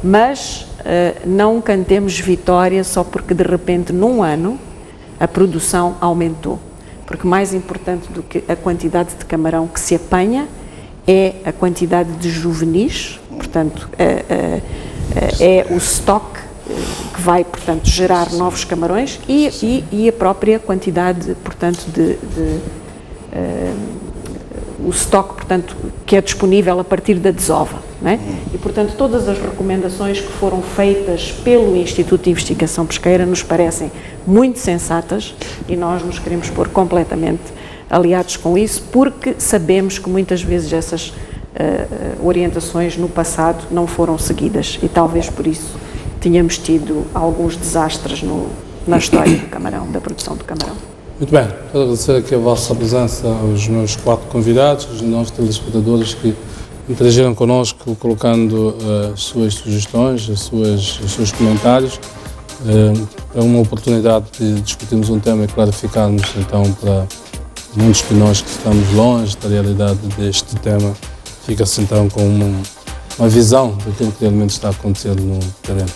Mas não cantemos vitória só porque, de repente, num ano, a produção aumentou. Porque mais importante do que a quantidade de camarão que se apanha é a quantidade de juvenis, portanto, é o estoque que vai, portanto, gerar novos camarões e a própria quantidade, portanto, o estoque, portanto, que é disponível a partir da desova. não é? E, portanto, todas as recomendações que foram feitas pelo Instituto de Investigação Pesqueira nos parecem muito sensatas e nós nos queremos pôr completamente aliados com isso, porque sabemos que muitas vezes essas orientações no passado não foram seguidas e talvez por isso tínhamos tido alguns desastres na história do camarão, da produção do camarão. Muito bem, quero agradecer aqui a vossa presença, aos meus 4 convidados, os nossos telespectadores que interagiram connosco, colocando as suas sugestões, os seus comentários. É uma oportunidade de discutirmos um tema e clarificarmos, então, para muitos de nós que estamos longe da realidade deste tema, fica-se então com uma visão daquilo que realmente está acontecendo no terreno.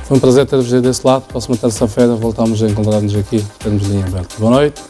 Foi um prazer ter-vos aí desse lado. Próxima terça-feira voltamos a encontrar-nos aqui, termos linha aberta. Boa noite.